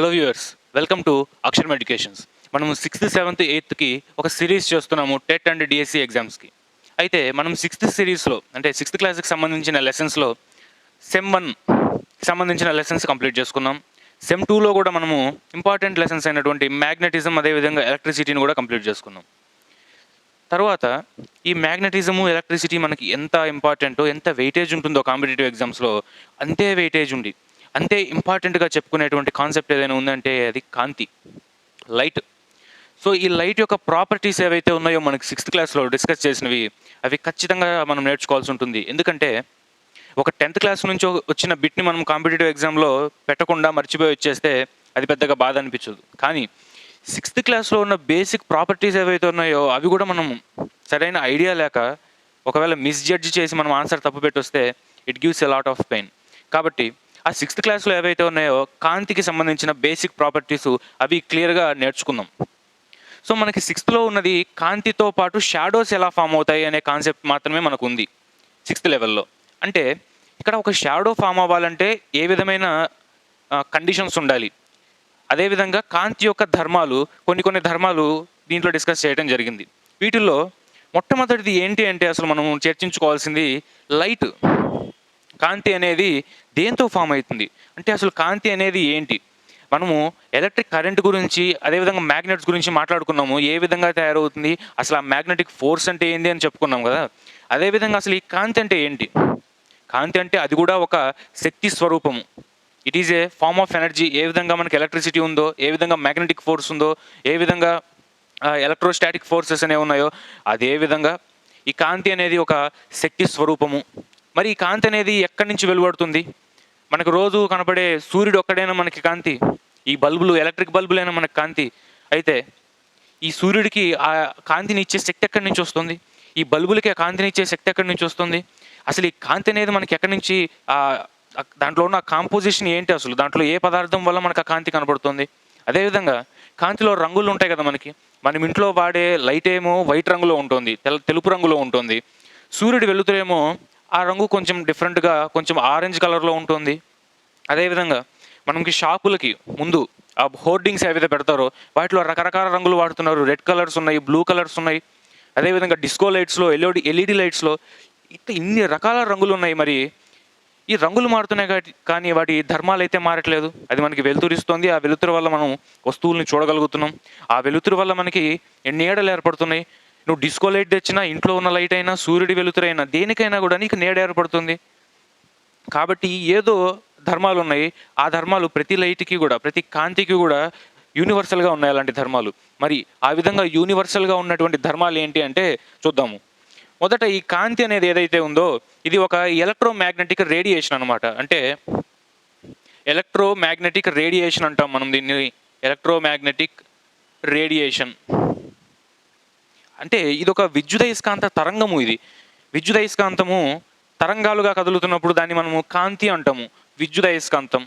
Hello viewers, welcome to అక్షరం educations. మనము 6th, 7th, 8th ఒక సిరీస్ చేస్తున్నాము టెట్ అండ్ డిఎస్సి ఎగ్జామ్స్కి. అయితే మనం 6th సిరీస్లో అంటే 6th క్లాస్కి సంబంధించిన లెసన్స్లో సెమ్ 1కి సంబంధించిన లెసన్స్ కంప్లీట్ చేసుకున్నాం. సెమ్ 2లో కూడా మనము ఇంపార్టెంట్ లెసన్స్ అయినటువంటి మ్యాగ్నెటిజం అదేవిధంగా ఎలక్ట్రిసిటీని కూడా కంప్లీట్ చేసుకున్నాం. తర్వాత ఈ మ్యాగ్నెటిజము ఎలక్ట్రిసిటీ మనకి ఎంత ఇంపార్టెంటో, ఎంత వెయిటేజ్ ఉంటుందో కాంపిటేటివ్ ఎగ్జామ్స్లో అంతే వెయిటేజ్ ఉంది. అంతే ఇంపార్టెంట్గా చెప్పుకునేటువంటి కాన్సెప్ట్ ఏదైనా ఉందంటే అది కాంతి, లైట్. సో ఈ లైట్ యొక్క ప్రాపర్టీస్ ఏవైతే ఉన్నాయో మనకి 6th క్లాస్లో డిస్కస్ చేసినవి అవి ఖచ్చితంగా మనం నేర్చుకోవాల్సి ఉంటుంది. ఎందుకంటే ఒక 10th క్లాస్ నుంచి వచ్చిన బిట్ని మనం కాంపిటేటివ్ ఎగ్జామ్లో పెట్టకుండా మర్చిపోయి వచ్చేస్తే అది పెద్దగా బాధ అనిపించదు. కానీ 6th క్లాస్లో ఉన్న బేసిక్ ప్రాపర్టీస్ ఏవైతే ఉన్నాయో అవి కూడా మనం సరైన ఐడియా లేక ఒకవేళ మిస్జడ్జ్ చేసి మనం ఆన్సర్ తప్పు పెట్టొస్తే it gives a lot of pain. కాబట్టి ఆ 6th క్లాస్లో ఏవైతే ఉన్నాయో కాంతికి సంబంధించిన బేసిక్ ప్రాపర్టీస్ అవి క్లియర్గా నేర్చుకుందాం. సో మనకి 6thలో ఉన్నది కాంతితో పాటు షాడోస్ ఎలా ఫామ్ అవుతాయి అనే కాన్సెప్ట్ మాత్రమే మనకు ఉంది 6th లెవెల్లో. అంటే ఇక్కడ ఒక షాడో ఫామ్ అవ్వాలంటే ఏ విధమైన కండిషన్స్ ఉండాలి, అదేవిధంగా కాంతి యొక్క ధర్మాలు కొన్ని ధర్మాలు దీంట్లో డిస్కస్ చేయడం జరిగింది. వీటిల్లో మొట్టమొదటిది ఏంటి అంటే అసలు మనం చర్చించుకోవాల్సింది లైట్. కాంతి అనేది దేంతో ఫామ్ అవుతుంది అంటే అసలు కాంతి అనేది ఏంటి? మనము ఎలక్ట్రిక్ కరెంట్ గురించి అదేవిధంగా మ్యాగ్నెట్స్ గురించి మాట్లాడుకున్నాము, ఏ విధంగా తయారవుతుంది, అసలు ఆ మ్యాగ్నెటిక్ ఫోర్స్ అంటే ఏంటి అని చెప్పుకున్నాం కదా. అదేవిధంగా అసలు ఈ కాంతి అంటే ఏంటి? కాంతి అంటే అది కూడా ఒక శక్తి స్వరూపము. It is a form of energy. ఏ విధంగా మనకి ఎలక్ట్రిసిటీ ఉందో, ఏ విధంగా మ్యాగ్నెటిక్ ఫోర్స్ ఉందో, ఏ విధంగా ఎలక్ట్రోస్టాటిక్ ఫోర్సెస్ అనేవి ఉన్నాయో అదే విధంగా ఈ కాంతి అనేది ఒక శక్తి స్వరూపము. మరి ఈ కాంతి అనేది ఎక్కడి నుంచి వెలువడుతుంది? మనకు రోజు కనపడే సూర్యుడు ఒక్కడైనా మనకి కాంతి, ఈ బల్బులు ఎలక్ట్రిక్ బల్బులైనా మనకి కాంతి. అయితే ఈ సూర్యుడికి ఆ కాంతిని ఇచ్చే శక్తి ఎక్కడి నుంచి వస్తుంది? ఈ బల్బులకి ఆ కాంతిని ఇచ్చే శక్తి ఎక్కడి నుంచి వస్తుంది? అసలు ఈ కాంతి అనేది మనకి ఎక్కడి నుంచి, దాంట్లో ఉన్న కాంపోజిషన్ ఏంటి, అసలు దాంట్లో ఏ పదార్థం వల్ల మనకు ఆ కాంతి కనబడుతుంది? అదేవిధంగా కాంతిలో రంగులు ఉంటాయి కదా మనకి. మనం ఇంట్లో వాడే లైట్ ఏమో వైట్ రంగులో ఉంటుంది, తెలుపు రంగులో ఉంటుంది. సూర్యుడి వెలుతురేమో ఆ రంగు కొంచెం డిఫరెంట్గా కొంచెం ఆరెంజ్ కలర్లో ఉంటుంది. అదేవిధంగా మనకి షాపులకి ముందు ఆ హోర్డింగ్స్ ఏవైతే పెడతారో వాటిలో రకరకాల రంగులు వాడుతున్నారు. రెడ్ కలర్స్ ఉన్నాయి, బ్లూ కలర్స్ ఉన్నాయి. అదేవిధంగా డిస్కో లైట్స్లో, ఎల్ఈడి లైట్స్లో ఇట్లా ఇన్ని రకాల రంగులు ఉన్నాయి. మరి ఈ రంగులు మారుతున్నాయి కానీ వాటి ధర్మాలు అయితే మారట్లేదు. అది మనకి వెలుతురిస్తుంది. ఆ వెలుతురు వల్ల మనం వస్తువుల్ని చూడగలుగుతున్నాం. ఆ వెలుతురు వల్ల మనకి నీడలు ఏర్పడుతున్నాయి. నువ్వు డిస్కో లైట్ తెచ్చినా, ఇంట్లో ఉన్న లైట్ అయినా, సూర్యుడి వెలుతురైనా, దేనికైనా కూడా నీకు నీడ ఏర్పడుతుంది. కాబట్టి ఏదో ధర్మాలు ఉన్నాయి. ఆ ధర్మాలు ప్రతి లైట్కి కూడా, ప్రతి కాంతికి కూడా యూనివర్సల్గా ఉన్నాయి అలాంటి ధర్మాలు. మరి ఆ విధంగా యూనివర్సల్గా ఉన్నటువంటి ధర్మాలు ఏంటి అంటే చూద్దాము. మొదట ఈ కాంతి అనేది ఏదైతే ఉందో ఇది ఒక ఎలక్ట్రోమాగ్నెటిక్ రేడియేషన్ అనమాట. అంటే ఎలక్ట్రోమాగ్నెటిక్ రేడియేషన్ అంటాం మనం దీన్ని. ఎలక్ట్రోమాగ్నెటిక్ రేడియేషన్ అంటే ఇది ఒక విద్యుదయస్కాంత తరంగము. ఇది విద్యుదయస్కాంతము తరంగాలుగా కదులుతున్నప్పుడు దాన్ని మనము కాంతి అంటాము. విద్యుదయస్కాంతం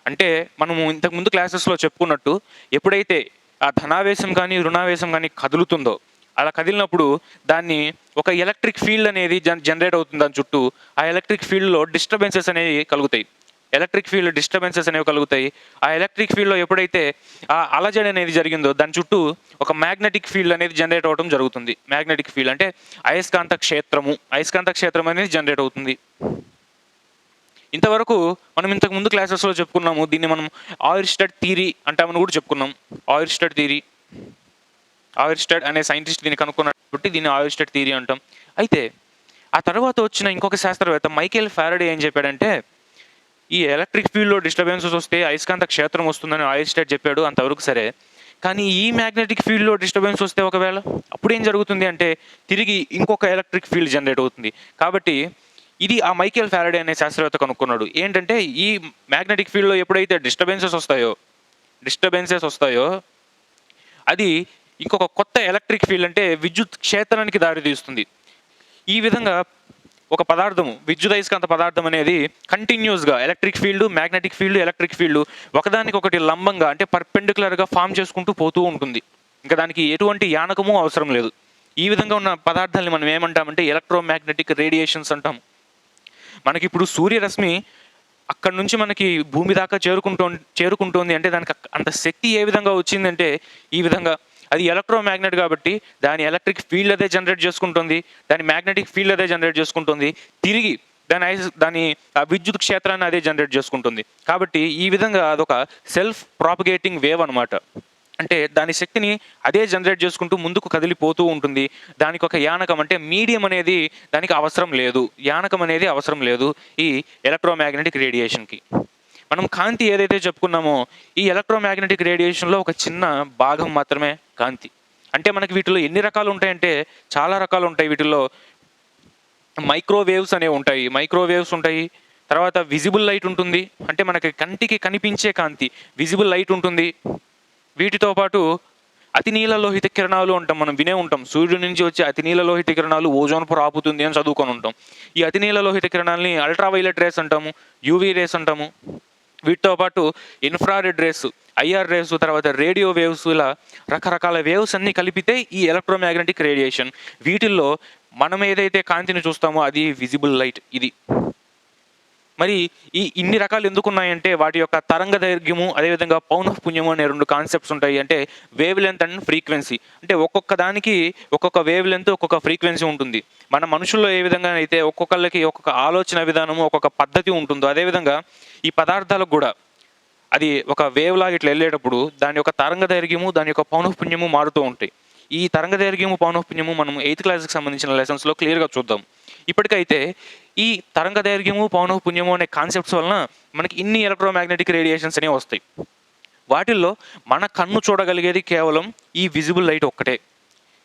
అంటే మనము ఇంతకుముందు క్లాసెస్లో చెప్పుకున్నట్టు ఎప్పుడైతే ఆ ధనావేశం కానీ రుణావేశం కానీ కదులుతుందో అలా కదిలినప్పుడు దాన్ని ఒక ఎలక్ట్రిక్ ఫీల్డ్ అనేది జనరేట్ అవుతుంది దాని చుట్టూ. ఆ ఎలక్ట్రిక్ ఫీల్డ్లో డిస్టర్బెన్సెస్ అనేవి కలుగుతాయి. ఆ ఎలక్ట్రిక్ ఫీల్డ్లో ఎప్పుడైతే ఆ అలజడి అనేది జరిగిందో దాని చుట్టూ ఒక మ్యాగ్నెటిక్ ఫీల్డ్ అనేది జనరేట్ అవ్వడం జరుగుతుంది. మ్యాగ్నెటిక్ ఫీల్డ్ అంటే అయస్కాంత క్షేత్రం అనేది జనరేట్ అవుతుంది. ఇంతవరకు మనం ఇంతకు ముందు క్లాసెస్లో చెప్పుకున్నాము. దీన్ని మనం ఆయిర్స్టెడ్ థియరీ అంటామని కూడా చెప్పుకున్నాం. ఆయిర్స్టెడ్ అనే సైంటిస్ట్ దీన్ని కనుక్కున్నట్టు దీన్ని ఆయిర్స్టెడ్ థియరీ అంటాం. అయితే ఆ తర్వాత వచ్చిన ఇంకొక శాస్త్రవేత్త మైకేల్ ఫారడే ఏం చెప్పాడంటే ఈ ఎలక్ట్రిక్ ఫీల్డ్లో డిస్టర్బెన్సెస్ వస్తే అయస్కాంత క్షేత్రం వస్తుందని ఆయిర్స్టెడ్ చెప్పాడు. అంతవరకు సరే. కానీ ఈ మ్యాగ్నెటిక్ ఫీల్డ్లో డిస్టర్బెన్స్ వస్తే ఒకవేళ అప్పుడు ఏం జరుగుతుంది అంటే తిరిగి ఇంకొక ఎలక్ట్రిక్ ఫీల్డ్ జనరేట్ అవుతుంది. కాబట్టి ఇది ఆ మైకేల్ ఫారడే అనే శాస్త్రవేత్త కనుక్కున్నాడు. ఏంటంటే ఈ మ్యాగ్నెటిక్ ఫీల్డ్లో ఎప్పుడైతే డిస్టర్బెన్సెస్ వస్తాయో అది ఇంకొక కొత్త ఎలక్ట్రిక్ ఫీల్డ్ అంటే విద్యుత్ క్షేత్రానికి దారితీస్తుంది. ఈ విధంగా ఒక పదార్థము, విద్యుదయస్కాంత పదార్థం అనేది కంటిన్యూస్గా మ్యాగ్నెటిక్ ఫీల్డ్ ఒకదానికొకటి లంబంగా అంటే పర్పెండిక్యులర్గా ఫామ్ చేసుకుంటూ పోతూ ఉంటుంది. ఇంకా దానికి ఎటువంటి యానకము అవసరం లేదు. ఈ విధంగా ఉన్న పదార్థాలని మనం ఏమంటామంటే ఎలక్ట్రోమాగ్నెటిక్ రేడియేషన్స్ అంటాం. మనకిప్పుడు సూర్యరశ్మి అక్కడి నుంచి మనకి భూమి దాకా చేరుకుంటోంది అంటే దానికి అంత శక్తి ఏ విధంగా వచ్చిందంటే ఈ విధంగా అది ఎలక్ట్రోమాగ్నెట్ కాబట్టి దాని ఎలక్ట్రిక్ ఫీల్డ్ అదే జనరేట్ చేసుకుంటుంది, దాని మ్యాగ్నెటిక్ ఫీల్డ్ అదే జనరేట్ చేసుకుంటుంది, తిరిగి దాని ఆ విద్యుత్ క్షేత్రాన్ని అదే జనరేట్ చేసుకుంటుంది. కాబట్టి ఈ విధంగా అదొక సెల్ఫ్ ప్రాపగేటింగ్ వేవ్ అనమాట. అంటే దాని శక్తిని అదే జనరేట్ చేసుకుంటూ ముందుకు కదిలిపోతూ ఉంటుంది. దానికి ఒక యానకం అంటే మీడియం అనేది దానికి అవసరం లేదు, యానకం అనేది అవసరం లేదు ఈ ఎలక్ట్రోమాగ్నెటిక్ రేడియేషన్కి. మనం కాంతి ఏదైతే చెప్పుకున్నామో ఈ ఎలక్ట్రోమాగ్నెటిక్ రేడియేషన్లో ఒక చిన్న భాగం మాత్రమే కాంతి. అంటే మనకి వీటిలో ఎన్ని రకాలు ఉంటాయంటే చాలా రకాలు ఉంటాయి. వీటిల్లో మైక్రోవేవ్స్ అనేవి ఉంటాయి, మైక్రోవేవ్స్ ఉంటాయి. తర్వాత విజిబుల్ లైట్ ఉంటుంది, అంటే మనకి కంటికి కనిపించే కాంతి విజిబుల్ లైట్ ఉంటుంది. వీటితో పాటు అతి నీల లోహిత కిరణాలు అంటాం, మనం వినే ఉంటాం. సూర్యుడి నుంచి వచ్చే అతి నీల లోహిత కిరణాలు ఓజోన్ పొర ఆపుతుంది అని చదువుకొని ఉంటాం. ఈ అతి నీల లోహిత కిరణాలని అల్ట్రావైలెట్ రేస్ అంటాము, యూవీ రేస్ అంటాము. వీటితో పాటు ఇన్ఫ్రారెడ్ రేస్, ఐఆర్ రేస్, తర్వాత రేడియో వేవ్స్, ఇలా రకరకాల వేవ్స్ అన్ని కలిపితే ఈ ఎలక్ట్రోమాగ్నెటిక్ రేడియేషన్. వీటిల్లో మనం ఏదైతే కాంతిని చూస్తామో అది విజిబుల్ లైట్. ఇది మరి ఇన్ని రకాలు ఎందుకున్నాయంటే వాటి యొక్క తరంగ దైర్ఘ్యము, అదేవిధంగా పౌనఃపున్యము అనే 2 కాన్సెప్ట్స్ ఉంటాయి. అంటే వేవ్ లెంత్ అండ్ ఫ్రీక్వెన్సీ. అంటే ఒక్కొక్క దానికి ఒక్కొక్క వేవ్ లెంత్, ఒక్కొక్క ఫ్రీక్వెన్సీ ఉంటుంది. మన మనుషుల్లో ఏ విధంగా అయితే ఒక్కొక్కళ్ళకి ఒక్కొక్క ఆలోచన విధానము, ఒక్కొక్క పద్ధతి ఉంటుందో అదేవిధంగా ఈ పదార్థాలకు కూడా అది ఒక వేవ్ లాగా ఇట్లా వెళ్ళేటప్పుడు దాని యొక్క తరంగ దైర్ఘ్యము, దాని యొక్క పౌనఃపున్యము మారుతూ ఉంటాయి. ఈ తరంగ దైర్ఘ్యము, పౌనఃపున్యము మనం 8th క్లాస్కి సంబంధించిన లెసన్స్లో క్లియర్గా చూద్దాం. ఇప్పటికైతే ఈ తరంగ దైర్ఘ్యము, పౌనఃపున్యము అనే కాన్సెప్ట్స్ వలన మనకి ఇన్ని ఎలక్ట్రోమాగ్నెటిక్ రేడియేషన్స్ అనేవి వస్తాయి. వాటిల్లో మన కన్ను చూడగలిగేది కేవలం ఈ విజిబుల్ లైట్ ఒక్కటే.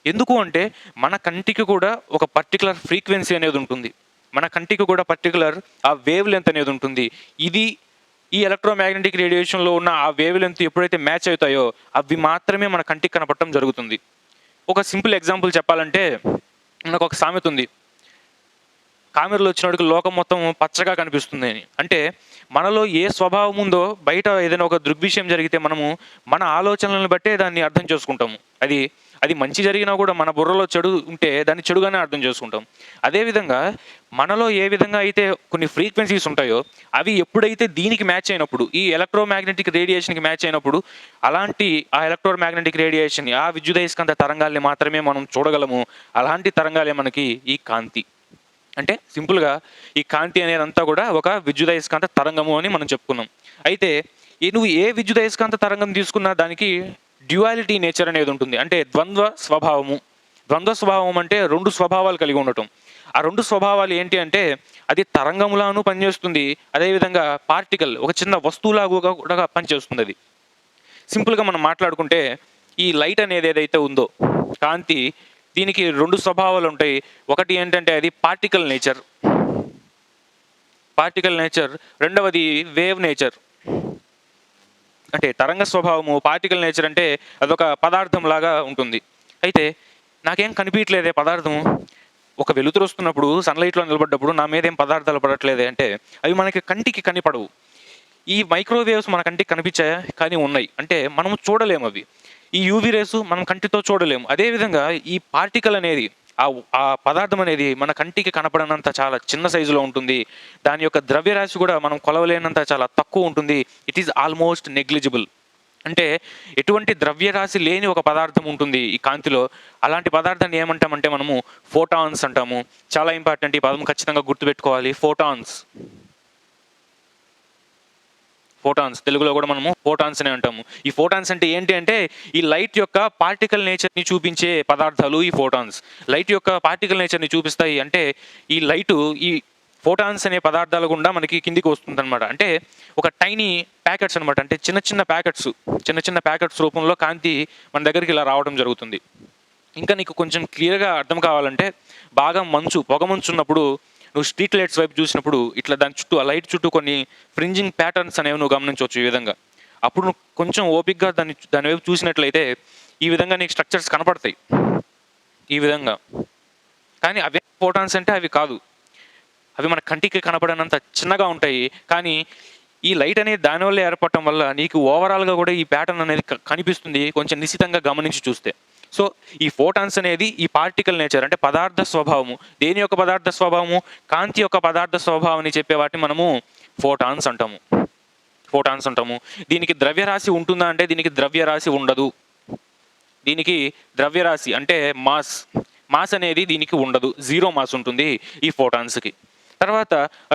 ఎందుకు అంటే మన కంటికి కూడా ఒక పర్టికులర్ ఫ్రీక్వెన్సీ అనేది ఉంటుంది, మన కంటికి కూడా పర్టికులర్ ఆ వేవ్ లెంత్ అనేది ఉంటుంది. ఇది ఈ ఎలక్ట్రోమాగ్నెటిక్ రేడియేషన్లో ఉన్న ఆ వేవ్ లెంత్ ఎప్పుడైతే మ్యాచ్ అవుతాయో అవి మాత్రమే మన కంటికి కనపడటం జరుగుతుంది. ఒక సింపుల్ ఎగ్జాంపుల్ చెప్పాలంటే మనకు ఒక సామెత ఉంది, కామెరలో వచ్చినోడికి లోకం మొత్తం పచ్చగా కనిపిస్తుంది అని. అంటే మనలో ఏ స్వభావం ఉందో బయట ఏదైనా ఒక దృగ్విషయం జరిగితే మనము మన ఆలోచనలను బట్టే దాన్ని అర్థం చేసుకుంటాము. అది మంచి జరిగినా కూడా మన బుర్రలో చెడు ఉంటే దాన్ని చెడుగానే అర్థం చేసుకుంటాం. అదేవిధంగా మనలో ఏ విధంగా అయితే కొన్ని ఫ్రీక్వెన్సీస్ ఉంటాయో అవి ఎప్పుడైతే దీనికి మ్యాచ్ అయినప్పుడు, ఈ ఎలక్ట్రోమాగ్నెటిక్ రేడియేషన్కి మ్యాచ్ అయినప్పుడు, అలాంటి ఆ ఎలక్ట్రోమాగ్నెటిక్ రేడియేషన్, ఆ విద్యుదయస్కాంత తరంగాల్ని మాత్రమే మనం చూడగలము. అలాంటి తరంగాలే మనకి ఈ కాంతి. అంటే సింపుల్గా ఈ కాంతి అనేదంతా కూడా ఒక విద్యుదయస్కాంత తరంగము అని మనం చెప్పుకున్నాం. అయితే నువ్వు ఏ విద్యుదయస్కాంత తరంగం తీసుకున్నా దానికి డ్యువాలిటీ నేచర్ అనేది ఉంటుంది. అంటే ద్వంద్వ స్వభావము. ద్వంద్వ స్వభావం అంటే 2 స్వభావాలు కలిగి ఉండటం. ఆ 2 స్వభావాలు ఏంటి అంటే అది తరంగములాను పనిచేస్తుంది, అదేవిధంగా పార్టికల్, ఒక చిన్న వస్తువులాగా కూడా పనిచేస్తుంది. అది సింపుల్గా మనం మాట్లాడుకుంటే ఈ లైట్ అనేది ఏదైతే ఉందో కాంతి, దీనికి 2 స్వభావాలు ఉంటాయి. ఒకటి ఏంటంటే అది పార్టికల్ నేచర్, రెండవది వేవ్ నేచర్. అంటే తరంగ స్వభావము, పార్టికల్ నేచర్ అంటే అదొక పదార్థం లాగా ఉంటుంది. అయితే నాకేం కనిపించలేదే పదార్థము, ఒక వెలుతురు వస్తున్నప్పుడు సన్లైట్లో నిలబడ్డప్పుడు నా మీద ఏం పదార్థాలు పడట్లేదే అంటే అవి మనకి కంటికి కనిపడవు. ఈ మైక్రోవేవ్స్ మన కంటికి కనిపించాయా, కానీ ఉన్నాయి. అంటే మనం చూడలేము అవి. ఈ యూవీ రేసు మనం కంటితో చూడలేము. అదేవిధంగా ఈ పార్టికల్ అనేది, ఆ పదార్థం అనేది మన కంటికి కనపడనంత చాలా చిన్న సైజులో ఉంటుంది. దాని యొక్క ద్రవ్యరాశి కూడా మనం కొలవలేనంత చాలా తక్కువ ఉంటుంది. It is almost negligible. అంటే ఎటువంటి ద్రవ్యరాశి లేని ఒక పదార్థం ఉంటుంది ఈ కాంతిలో. అలాంటి పదార్థాన్ని ఏమంటామంటే మనము ఫోటాన్స్ అంటాము. చాలా ఇంపార్టెంట్, ఈ పదం ఖచ్చితంగా గుర్తుపెట్టుకోవాలి. ఫోటాన్స్ తెలుగులో కూడా మనము ఫోటాన్స్ అనే అంటాము. ఈ ఫోటాన్స్ అంటే ఏంటి అంటే ఈ లైట్ యొక్క పార్టికల్ నేచర్ని చూపించే పదార్థాలు ఈ ఫోటాన్స్. లైట్ యొక్క పార్టికల్ నేచర్ని చూపిస్తాయి. అంటే ఈ లైటు ఈ ఫోటాన్స్ అనే పదార్థాల గుండా మనకి కిందికి వస్తుంది అనమాట. అంటే ఒక టైనీ ప్యాకెట్స్ అనమాట. అంటే చిన్న చిన్న ప్యాకెట్స్ రూపంలో కాంతి మన దగ్గరికి ఇలా రావడం జరుగుతుంది. ఇంకా నీకు కొంచెం క్లియర్గా అర్థం కావాలంటే బాగా పొగ మంచు ఉన్నప్పుడు నువ్వు స్ట్రీట్ లైట్స్ వైపు చూసినప్పుడు ఇట్లా దాని చుట్టూ, ఆ లైట్ చుట్టూ కొన్ని ఫ్రింజింగ్ ప్యాటర్న్స్ అనేవి నువ్వు గమనించవచ్చు ఈ విధంగా. అప్పుడు నువ్వు కొంచెం ఓపిక్గా దాని వైపు చూసినట్లయితే ఈ విధంగా నీకు స్ట్రక్చర్స్ కనపడతాయి ఈ విధంగా. కానీ అవే ఫోటాన్స్ అంటే అవి కాదు, అవి మన కంటికి కనపడనంత చిన్నగా ఉంటాయి. కానీ ఈ లైట్ అనేది దానివల్ల ఏర్పడటం వల్ల నీకు ఓవరాల్గా కూడా ఈ ప్యాటర్న్ అనేది కనిపిస్తుంది కొంచెం నిశితంగా గమనించి చూస్తే. సో ఈ ఫోటాన్స్ అనేది ఈ పార్టికల్ నేచర్ అంటే పదార్థ స్వభావము. దేని యొక్క పదార్థ స్వభావము? కాంతి యొక్క పదార్థ స్వభావాన్ని చెప్పే వాటిని మనము ఫోటాన్స్ అంటాము. ఫోటాన్స్ అంటాము. దీనికి ద్రవ్యరాశి ఉంటుందా అంటే దీనికి ద్రవ్యరాశి ఉండదు. దీనికి ద్రవ్యరాశి అంటే మాస్ అనేది దీనికి ఉండదు. జీరో మాస్ ఉంటుంది ఈ ఫోటాన్స్కి. తర్వాత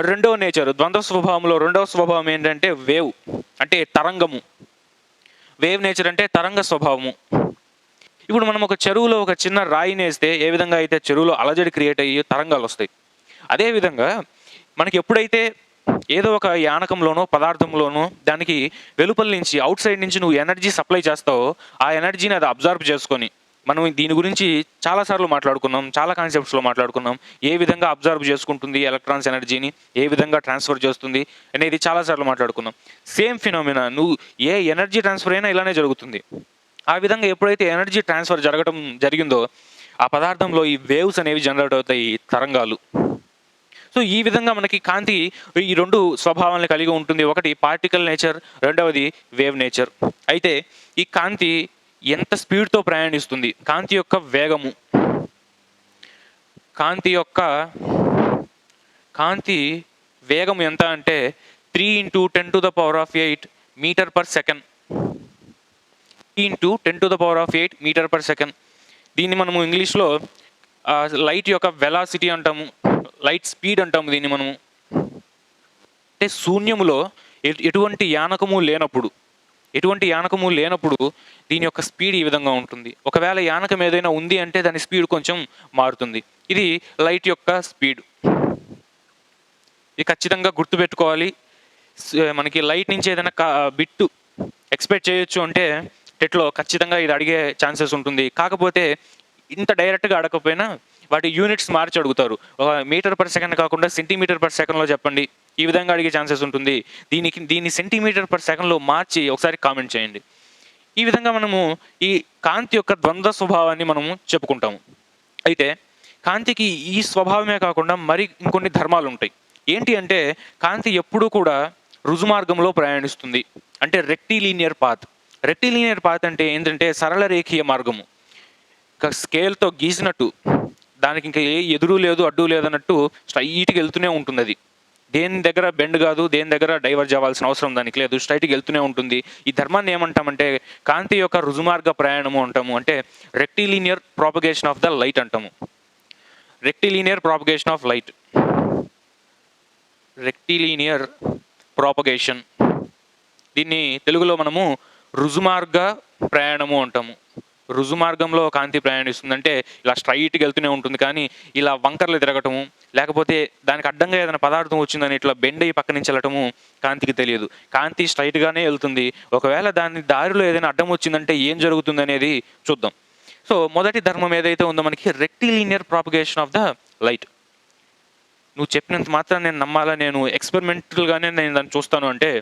రెండవ నేచర్ ద్వంద్వ స్వభావంలో రెండవ స్వభావం ఏంటంటే వేవ్ అంటే తరంగము. వేవ్ నేచర్ అంటే తరంగ స్వభావము. ఇప్పుడు మనం ఒక చెరువులో ఒక చిన్న రాయిని వేస్తే ఏ విధంగా అయితే చెరువులో అలజడి క్రియేట్ అయ్యి తరంగాలు వస్తాయి, అదేవిధంగా మనకి ఎప్పుడైతే ఏదో ఒక యానకంలోనో పదార్థంలోనో దానికి వెలుపల నుంచి అవుట్ సైడ్ నుంచి నువ్వు ఎనర్జీ సప్లై చేస్తావో ఆ ఎనర్జీని అది అబ్జర్వ్ చేసుకొని, మనం దీని గురించి చాలాసార్లు మాట్లాడుకున్నాం, చాలా కాన్సెప్ట్స్లో మాట్లాడుకున్నాం. ఏ విధంగా అబ్జర్వ్ చేసుకుంటుంది ఎలక్ట్రాన్స్ ఎనర్జీని, ఏ విధంగా ట్రాన్స్ఫర్ చేస్తుంది అనేది చాలాసార్లు మాట్లాడుకున్నాం. సేమ్ ఫినామినా నువ్వు ఏ ఎనర్జీ ట్రాన్స్ఫర్ అయినా ఇలానే జరుగుతుంది. ఆ విధంగా ఎప్పుడైతే ఎనర్జీ ట్రాన్స్ఫర్ జరిగిందో ఆ పదార్థంలో ఈ వేవ్స్ అనేవి జనరేట్ అవుతాయి, తరంగాలు. సో ఈ విధంగా మనకి కాంతి ఈ రెండు స్వభావాలను కలిగి ఉంటుంది. ఒకటి పార్టికల్ నేచర్, రెండవది వేవ్ నేచర్. అయితే ఈ కాంతి ఎంత స్పీడ్తో ప్రయాణిస్తుంది, కాంతి యొక్క వేగము, కాంతి వేగం ఎంత అంటే 3 × 10⁸ metre per second. 3 × 10⁸ metre per second. దీన్ని మనము ఇంగ్లీష్లో లైట్ యొక్క వెలాసిటీ అంటాము, లైట్ స్పీడ్ అంటాము దీన్ని మనము. అంటే శూన్యములో ఎటువంటి యానకము లేనప్పుడు దీని యొక్క స్పీడ్ ఈ విధంగా ఉంటుంది. ఒకవేళ యానకం ఏదైనా ఉంది అంటే దాని స్పీడ్ కొంచెం మారుతుంది. ఇది లైట్ యొక్క స్పీడ్. ఇది ఖచ్చితంగా గుర్తుపెట్టుకోవాలి. మనకి లైట్ నుంచి ఏదైనా బిట్టు ఎక్స్పెక్ట్ చేయొచ్చు అంటే టెట్లో ఖచ్చితంగా ఇది అడిగే ఛాన్సెస్ ఉంటుంది. కాకపోతే ఇంత డైరెక్ట్గా అడగకపోయినా వాటి యూనిట్స్ మార్చి అడుగుతారు. ఒక మీటర్ పర్ సెకండ్ కాకుండా సెంటీమీటర్ పర్ సెకండ్లో చెప్పండి, ఈ విధంగా అడిగే ఛాన్సెస్ ఉంటుంది. దీన్ని సెంటీమీటర్ పర్ సెకండ్లో మార్చి ఒకసారి కామెంట్ చేయండి. ఈ విధంగా మనము ఈ కాంతి యొక్క ద్వంద్వ స్వభావాన్ని మనము చెప్పుకుంటాము. అయితే కాంతికి ఈ స్వభావమే కాకుండా మరి ఇంకొన్ని ధర్మాలు ఉంటాయి. ఏంటి అంటే కాంతి ఎప్పుడూ కూడా రుజుమార్గంలో ప్రయాణిస్తుంది. అంటే రెక్టిలీనియర్ పాత్. రెక్టిలీనియర్ పాత్ అంటే ఏంటంటే సరళ రేఖీయ మార్గము. స్కేల్తో గీసినట్టు దానికి ఇంకా ఏ ఎదురు లేదు అడ్డు లేదన్నట్టు స్ట్రైట్గా వెళ్తూనే ఉంటుంది. అది దేని దగ్గర బెండ్ కాదు, దేని దగ్గర డైవర్జ్ అవ్వాల్సిన అవసరం దానికి లేదు, స్ట్రైట్గా వెళ్తూనే ఉంటుంది. ఈ ధర్మాన్ని ఏమంటామంటే కాంతి యొక్క రుజుమార్గ ప్రయాణము అంటాము. అంటే rectilinear propagation of the light అంటాము. Rectilinear propagation of light, rectilinear propagation. దీన్ని తెలుగులో మనము రుజుమార్గ ప్రయాణము అంటాము. రుజుమార్గంలో కాంతి ప్రయాణిస్తుందంటే ఇలా స్ట్రైట్గా వెళ్తూనే ఉంటుంది, కానీ ఇలా వంకర్లు తిరగటము లేకపోతే దానికి అడ్డంగా ఏదైనా పదార్థం వచ్చిందని ఇట్లా బెండ్ అయ్యి పక్క నుంచి వెళ్ళటము కాంతికి తెలియదు. కాంతి స్ట్రైట్గానే వెళ్తుంది. ఒకవేళ దాని దారిలో ఏదైనా అడ్డం వచ్చిందంటే ఏం జరుగుతుంది అనేది చూద్దాం. సో మొదటి ధర్మం ఏదైతే ఉందో మనకి rectilinear propagation of the light. నువ్వు చెప్పినంత మాత్రం నేను నమ్మాలా, నేను ఎక్స్పెరిమెంటల్గానే నేను దాన్ని చూస్తాను అంటే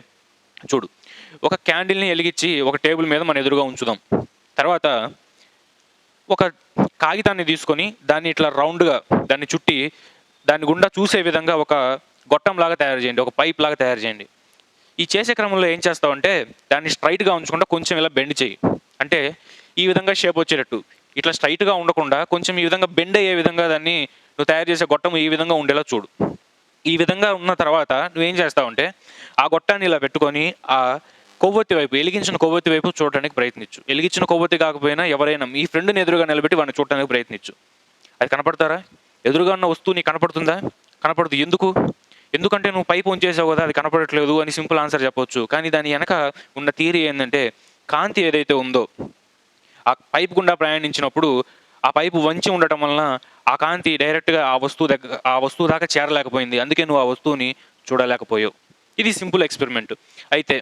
చూడు. ఒక క్యాండిల్ని వెలిగించి ఒక టేబుల్ మీద మన ఎదురుగా ఉంచుదాం. తర్వాత ఒక కాగితాన్ని తీసుకొని దాన్ని ఇట్లా రౌండ్గా దాన్ని చుట్టి దాని గుండా చూసే విధంగా ఒక గొట్టంలాగా తయారు చేయండి, ఒక పైప్ లాగా తయారు చేయండి. ఈ చేసే క్రమంలో ఏం చేస్తావంటే దాన్ని స్ట్రైట్గా ఉంచకుండా కొంచెం ఇలా బెండ్ చేయి. అంటే ఈ విధంగా షేప్ వచ్చేటట్టు, ఇట్లా స్ట్రైట్గా ఉండకుండా కొంచెం ఈ విధంగా బెండ్ అయ్యే విధంగా దాన్ని నువ్వు తయారు చేసే గొట్టం ఈ విధంగా ఉండేలా చూడు. ఈ విధంగా ఉన్న తర్వాత నువ్వేం చేస్తావంటే ఆ గొట్టాన్ని ఇలా పెట్టుకొని ఆ కొవ్వొత్తి వైపు, వెలిగించిన కొవ్వొత్తి వైపు చూడడానికి ప్రయత్నించు. వెలిగించిన కొవ్వొత్తి కాకపోయినా ఎవరైనా మీ ఫ్రెండ్ని ఎదురుగా నిలబెట్టి వాడిని చూడడానికి ప్రయత్నించు. అది కనపడతారా? ఎదురుగా ఉన్న వస్తువు నీకు కనపడుతుందా? కనపడదు. ఎందుకంటే నువ్వు పైపు ఉంచేసావు కదా, అది కనపడట్లేదు అని సింపుల్ ఆన్సర్ చెప్పొచ్చు. కానీ దాని వెనక ఉన్న థియరీ ఏంటంటే కాంతి ఏదైతే ఉందో ఆ పైపు గుండా ప్రయాణించినప్పుడు ఆ పైపు వంచి ఉండటం వలన ఆ కాంతి డైరెక్ట్గా ఆ వస్తువు దాకా చేరలేకపోయింది. అందుకే నువ్వు ఆ వస్తువుని చూడలేకపోయావు. ఇది సింపుల్ ఎక్స్పెరిమెంట్. అయితే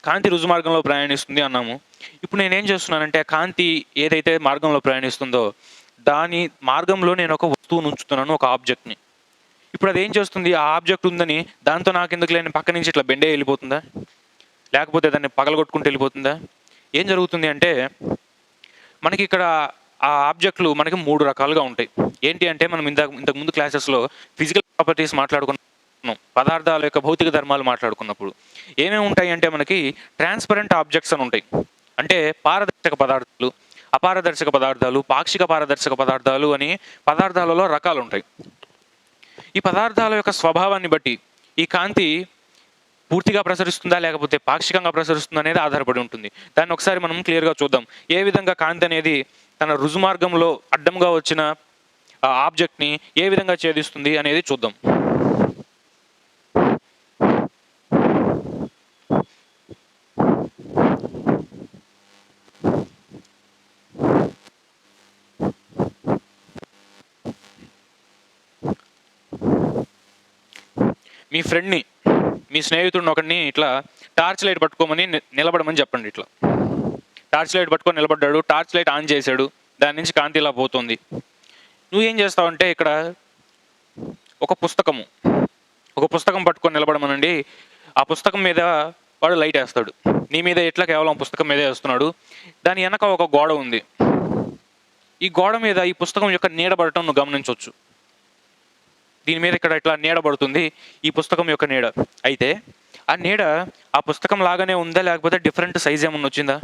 కాంతి రుజు మార్గంలో ప్రయాణిస్తుంది అన్నాము. ఇప్పుడు నేనేం చేస్తున్నానంటే కాంతి ఏదైతే మార్గంలో ప్రయాణిస్తుందో దాని మార్గంలో నేను ఒక వస్తువును ఉంచుతున్నాను, ఒక ఆబ్జెక్ట్ని. ఇప్పుడు అది ఏం చేస్తుంది? ఆ ఆబ్జెక్ట్ ఉందని దాంతో నాకు ఎందుకు లేని పక్క నుంచి ఇట్లా బెండే వెళ్ళిపోతుందా? లేకపోతే దాన్ని పగలగొట్టుకుంటూ వెళ్ళిపోతుందా? ఏం జరుగుతుంది అంటే మనకి ఇక్కడ ఆ ఆబ్జెక్టులు మనకి 3 రకాలుగా ఉంటాయి. ఏంటి అంటే మనం ఇంతకు ముందు క్లాసెస్లో ఫిజికల్ ప్రాపర్టీస్ మాట్లాడుకున్నాం, పదార్థాల యొక్క భౌతిక ధర్మాలు మాట్లాడుకున్నప్పుడు ఏమేమి ఉంటాయి అంటే మనకి ట్రాన్స్పరెంట్ ఆబ్జెక్ట్స్ అని ఉంటాయి. అంటే పారదర్శక పదార్థాలు. అపారదర్శక పదార్థాలు, పాక్షిక పారదర్శక పదార్థాలు అని పదార్థాలలో రకాలు ఉంటాయి. ఈ పదార్థాల యొక్క స్వభావాన్ని బట్టి ఈ కాంతి పూర్తిగా ప్రసరిస్తుందా లేకపోతే పాక్షికంగా ప్రసరిస్తుందా అనేది ఆధారపడి ఉంటుంది. దాన్ని ఒకసారి మనం క్లియర్గా చూద్దాం. ఏ విధంగా కాంతి అనేది తన రుజుమార్గంలో అడ్డంగా వచ్చిన ఆబ్జెక్ట్ని ఏ విధంగా ఛేదిస్తుంది అనేది చూద్దాం. మీ ఫ్రెండ్ని, మీ స్నేహితుడిని ఒకడిని ఇట్లా టార్చ్ లైట్ పట్టుకోమని నిలబడమని చెప్పండి. ఇట్లా టార్చ్ లైట్ పట్టుకొని నిలబడ్డాడు, టార్చ్ లైట్ ఆన్ చేశాడు, దాని నుంచి కాంతి ఇలా పోతుంది. నువ్వేం చేస్తావంటే ఇక్కడ ఒక పుస్తకం పట్టుకొని నిలబడమనండి. ఆ పుస్తకం మీద వాడు లైట్ వేస్తాడు. నీ మీద ఎట్లా కేవలం పుస్తకం మీదే వేస్తున్నాడు. దాని వెనక ఒక గోడ ఉంది. ఈ గోడ మీద ఈ పుస్తకం యొక్క నీడ పడటం నువ్వు గమనించవచ్చు. దీని మీద ఇక్కడ ఇట్లా నీడ పడుతుంది, ఈ పుస్తకం యొక్క నీడ. అయితే ఆ నీడ ఆ పుస్తకం లాగానే ఉందా లేకపోతే డిఫరెంట్ సైజ్ ఏమన్నా వచ్చిందా?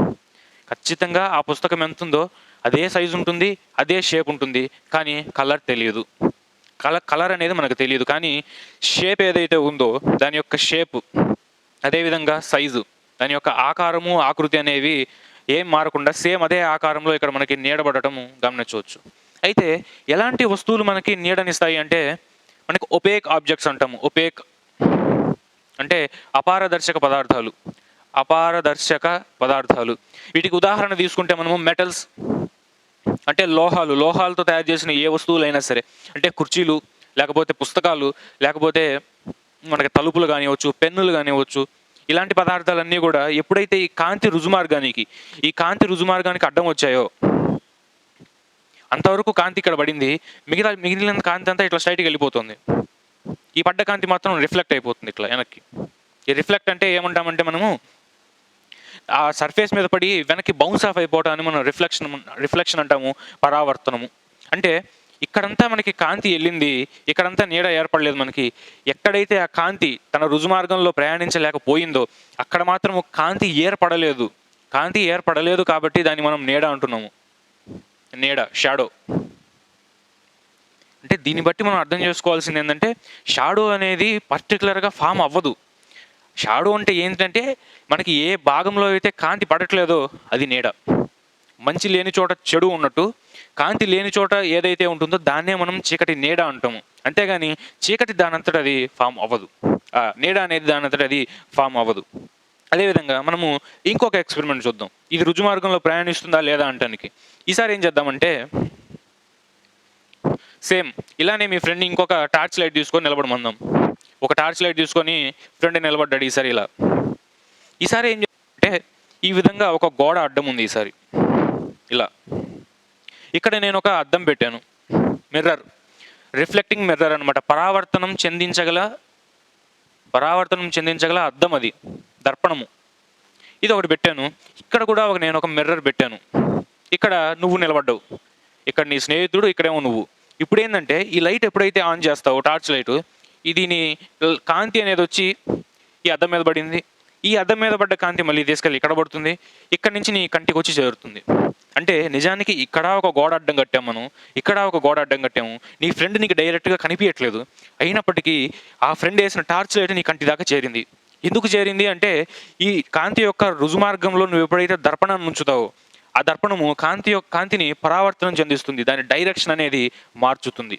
ఖచ్చితంగా ఆ పుస్తకం ఎంత ఉందో అదే సైజు ఉంటుంది, అదే షేప్ ఉంటుంది, కానీ కలర్ తెలియదు. కలర్ అనేది మనకు తెలియదు, కానీ షేప్ ఏదైతే ఉందో దాని యొక్క షేప్, అదేవిధంగా సైజు, దాని యొక్క ఆకారము ఆకృతి అనేవి ఏం మారకుండా సేమ్ అదే ఆకారంలో ఇక్కడ మనకి నీడబడటం గమనించవచ్చు. అయితే ఎలాంటి వస్తువులు మనకి నీడనిస్తాయి అంటే మనకి ఒపేక్ ఆబ్జెక్ట్స్ అంటాము. ఒపేక్ అంటే అపారదర్శక పదార్థాలు. వీటికి ఉదాహరణ తీసుకుంటే మనము మెటల్స్ అంటే లోహాలతో తయారు చేసిన ఏ వస్తువులైనా సరే, అంటే కుర్చీలు, లేకపోతే పుస్తకాలు, లేకపోతే మనకి తలుపులు కానివ్వచ్చు, పెన్నులు కానివ్వచ్చు, ఇలాంటి పదార్థాలన్నీ కూడా ఎప్పుడైతే ఈ కాంతి రుజుమార్గానికి అడ్డం వచ్చాయో అంతవరకు కాంతి ఇక్కడ పడింది, మిగిలిన కాంతి అంతా ఇట్లా స్ట్రైట్గా వెళ్ళిపోతుంది. ఈ పడ్డ కాంతి మాత్రం రిఫ్లెక్ట్ అయిపోతుంది ఇట్లా వెనక్కి. ఈ రిఫ్లెక్ట్ అంటే ఏమంటామంటే మనము ఆ సర్ఫేస్ మీద పడి వెనక్కి బౌన్స్ ఆఫ్ అయిపోవటాన్ని మనం రిఫ్లెక్షన్ అంటాము, పరావర్తనము. అంటే ఇక్కడంతా మనకి కాంతి వెళ్ళింది, ఇక్కడంతా నీడ ఏర్పడలేదు మనకి. ఎక్కడైతే ఆ కాంతి తన రుజుమార్గంలో ప్రయాణించలేకపోయిందో అక్కడ మాత్రం కాంతి ఏర్పడలేదు కాబట్టి దాన్ని మనం నీడ అంటున్నాము. నీడ, షాడో. అంటే దీన్ని బట్టి మనం అర్థం చేసుకోవాల్సింది ఏంటంటే షాడో అనేది పర్టికులర్గా ఫామ్ అవ్వదు. షాడో అంటే ఏంటంటే మనకి ఏ భాగంలో అయితే కాంతి పడట్లేదో అది నీడ. మంచి లేని చోట చెడు ఉన్నట్టు కాంతి లేని చోట ఏదైతే ఉంటుందో దాన్నే మనం చీకటి నీడ అంటాము. అంతేగాని చీకటి దానంతట అది ఫామ్ అవ్వదు, నీడ అనేది దానంతట అది ఫామ్ అవ్వదు. అదేవిధంగా మనము ఇంకొక ఎక్స్పెరిమెంట్ చూద్దాం, ఇది రుజుమార్గంలో ప్రయాణిస్తుందా లేదా అంటానికి. ఈసారి ఏం చేద్దామంటే సేమ్ ఇలానే మీ ఫ్రెండ్ ఇంకొక టార్చ్ లైట్ తీసుకొని నిలబడమందాం. ఒక టార్చ్ లైట్ తీసుకొని ఫ్రెండ్ నిలబడ్డాడు. ఈసారి ఏం చేద్దామంటే ఈ విధంగా ఒక గోడ అడ్డం ఉంది. ఈసారి ఇలా ఇక్కడ నేను ఒక అద్దం పెట్టాను, మిర్రర్, రిఫ్లెక్టింగ్ మిర్రర్ అనమాట. పరావర్తనం చెందించగల అద్దం, అది దర్పణము. ఇది ఒకటి పెట్టాను. ఇక్కడ కూడా నేను ఒక మిర్రర్ పెట్టాను. ఇక్కడ నువ్వు నిలబడ్డావు, ఇక్కడ నీ స్నేహితుడు, ఇక్కడేమో నువ్వు. ఇప్పుడు ఏంటంటే ఈ లైట్ ఎప్పుడైతే ఆన్ చేస్తావో టార్చ్ లైట్, దీని కాంతి అనేది వచ్చి ఈ అద్దం మీద పడింది. ఈ అద్దం మీద పడ్డ కాంతి మళ్ళీ తీసుకెళ్ళి ఇక్కడ పడుతుంది, ఇక్కడ నుంచి నీ కంటికి వచ్చి చేరుతుంది. అంటే నిజానికి ఇక్కడ ఒక గోడ అడ్డం కట్టాము మనం, ఇక్కడ ఒక గోడ అడ్డం కట్టాము. నీ ఫ్రెండ్ నీకు డైరెక్ట్గా కనిపించట్లేదు, అయినప్పటికీ ఆ ఫ్రెండ్ వేసిన టార్చ్ లైట్ నీ కంటి దాకా చేరింది. ఎందుకు చేరింది అంటే ఈ కాంతి యొక్క రుజుమార్గంలో నువ్వు ఎప్పుడైతే దర్పణాన్ని ఉంచుతావో ఆ దర్పణము కాంతిని పరావర్తనం చెందిస్తుంది, దాని డైరెక్షన్ అనేది మార్చుతుంది.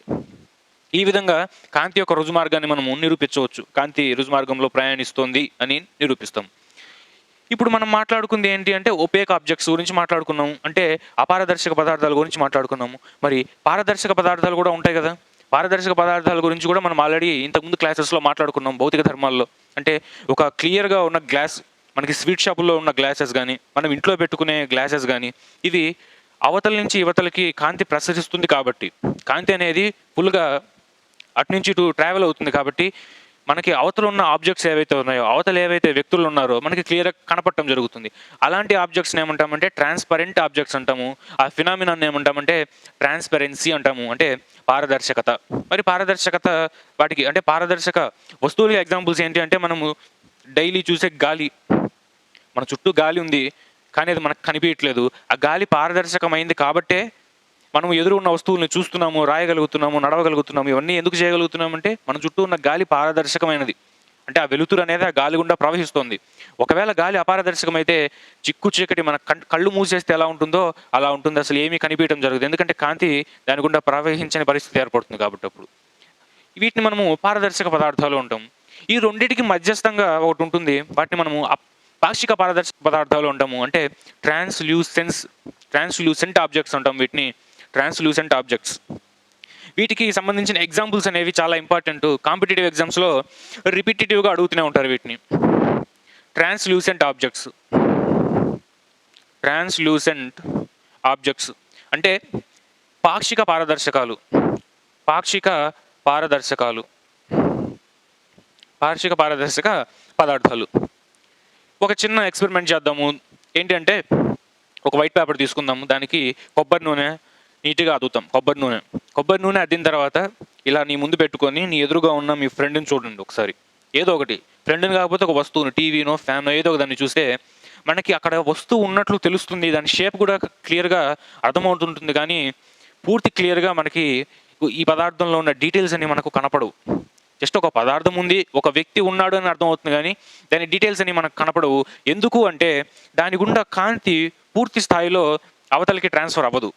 ఈ విధంగా కాంతి యొక్క రుజుమార్గాన్ని మనము నిరూపించవచ్చు. కాంతి రుజుమార్గంలో ప్రయాణిస్తోంది అని నిరూపిస్తాం. ఇప్పుడు మనం మాట్లాడుకుంది ఏంటి అంటే ఒపేక్ ఆబ్జెక్ట్స్ గురించి మాట్లాడుకున్నాము, అంటే అపారదర్శక పదార్థాల గురించి మాట్లాడుకున్నాము. మరి పారదర్శక పదార్థాలు కూడా ఉంటాయి కదా. పారదర్శక పదార్థాల గురించి కూడా మనం ఆల్రెడీ ఇంతకుముందు క్లాసెస్లో మాట్లాడుకున్నాం. భౌతిక ధర్మాల్లో అంటే ఒక క్లియర్గా ఉన్న గ్లాస్, మనకి స్వీట్ షాపుల్లో ఉన్న గ్లాసెస్ కానీ, మనం ఇంట్లో పెట్టుకునే గ్లాసెస్ కానీ, ఇవి అవతల నుంచి యువతలకి కాంతి ప్రసరిస్తుంది కాబట్టి, కాంతి అనేది ఫుల్గా అటు నుంచి ఇటు ట్రావెల్ అవుతుంది కాబట్టి మనకి అవతల ఉన్న ఆబ్జెక్ట్స్ ఏవైతే ఉన్నాయో, అవతల ఏవైతే వ్యక్తులు ఉన్నారో మనకి క్లియర్గా కనపడటం జరుగుతుంది. అలాంటి ఆబ్జెక్ట్స్ని ఏమంటామంటే ట్రాన్స్పరెంట్ ఆబ్జెక్ట్స్ అంటాము. ఆ ఫినామినాన్ని ఏమంటామంటే ట్రాన్స్పరెన్సీ అంటాము, అంటే పారదర్శకత. మరి పారదర్శకత వాటికి అంటే పారదర్శక వస్తువులకి ఎగ్జాంపుల్స్ ఏంటి అంటే మనము డైలీ చూసే గాలి, మన చుట్టూ గాలి ఉంది, కానీ అది మనకు కనిపించట్లేదు. ఆ గాలి పారదర్శకమైంది కాబట్టే మనం ఎదురు ఉన్న వస్తువుల్ని చూస్తున్నాము, రాయగలుగుతున్నాము, నడవగలుగుతున్నాము. ఇవన్నీ ఎందుకు చేయగలుగుతున్నామంటే మన చుట్టూ ఉన్న గాలి పారదర్శకమైనది. అంటే ఆ వెలుతురు అనేది ఆ గాలి గుండా ప్రవహిస్తోంది. ఒకవేళ గాలి అపారదర్శకమైతే చిక్కు చీకటి మన కళ్ళు మూసేస్తే ఎలా ఉంటుందో అలా ఉంటుంది. అసలు ఏమీ కనిపించడం జరగదు. ఎందుకంటే కాంతి దాని గుండా ప్రవహించని పరిస్థితి ఏర్పడుతుంది కాబట్టి అప్పుడు. వీటిని మనము పారదర్శక పదార్థాలు అంటాం. ఈ రెండిటికి మధ్యస్థంగా ఒకటి ఉంటుంది. వాటిని మనము పాక్షిక పారదర్శక పదార్థాలు అంటాము. అంటే ట్రాన్స్లూసెంట్ ఆబ్జెక్ట్స్ అంటాం వీటిని. Translucent objects. వీటికి సంబంధించిన ఎగ్జాంపుల్స్ అనేవి చాలా ఇంపార్టెంట్. కాంపిటేటివ్ ఎగ్జామ్స్లో రిపిటేటివ్గా అడుగుతూనే ఉంటారు వీటిని. ట్రాన్స్లూసెంట్ ఆబ్జెక్ట్స్ అంటే పాక్షిక పారదర్శకాలు. పాక్షిక పారదర్శక పదార్థాలు. ఒక చిన్న ఎక్స్పెరిమెంట్ చేద్దాము. ఏంటంటే ఒక వైట్ పేపర్ తీసుకుందాము. దానికి కొబ్బరి నూనె నీట్గా అద్దుతాం. కొబ్బరి నూనె అద్దిన తర్వాత ఇలా నీ ముందు పెట్టుకొని నీ ఎదురుగా ఉన్న మీ ఫ్రెండ్ని చూడండి ఒకసారి. ఏదో ఒకటి, ఫ్రెండ్ని కాకపోతే ఒక వస్తువును, టీవీనో ఫ్యానో ఏదో ఒక దాన్ని చూస్తే మనకి అక్కడ వస్తువు ఉన్నట్లు తెలుస్తుంది. దాని షేప్ కూడా క్లియర్గా అర్థమవుతుంటుంది. కానీ పూర్తి క్లియర్గా మనకి ఈ పదార్థంలో ఉన్న డీటెయిల్స్ అన్ని మనకు కనపడవు. జస్ట్ ఒక పదార్థం ఉంది, ఒక వ్యక్తి ఉన్నాడు అని అర్థమవుతుంది. కానీ దాని డీటెయిల్స్ అని మనకు కనపడవు. ఎందుకు అంటే దాని గుండా కాంతి పూర్తి స్థాయిలో అవతలకి ట్రాన్స్ఫర్ అవ్వదు.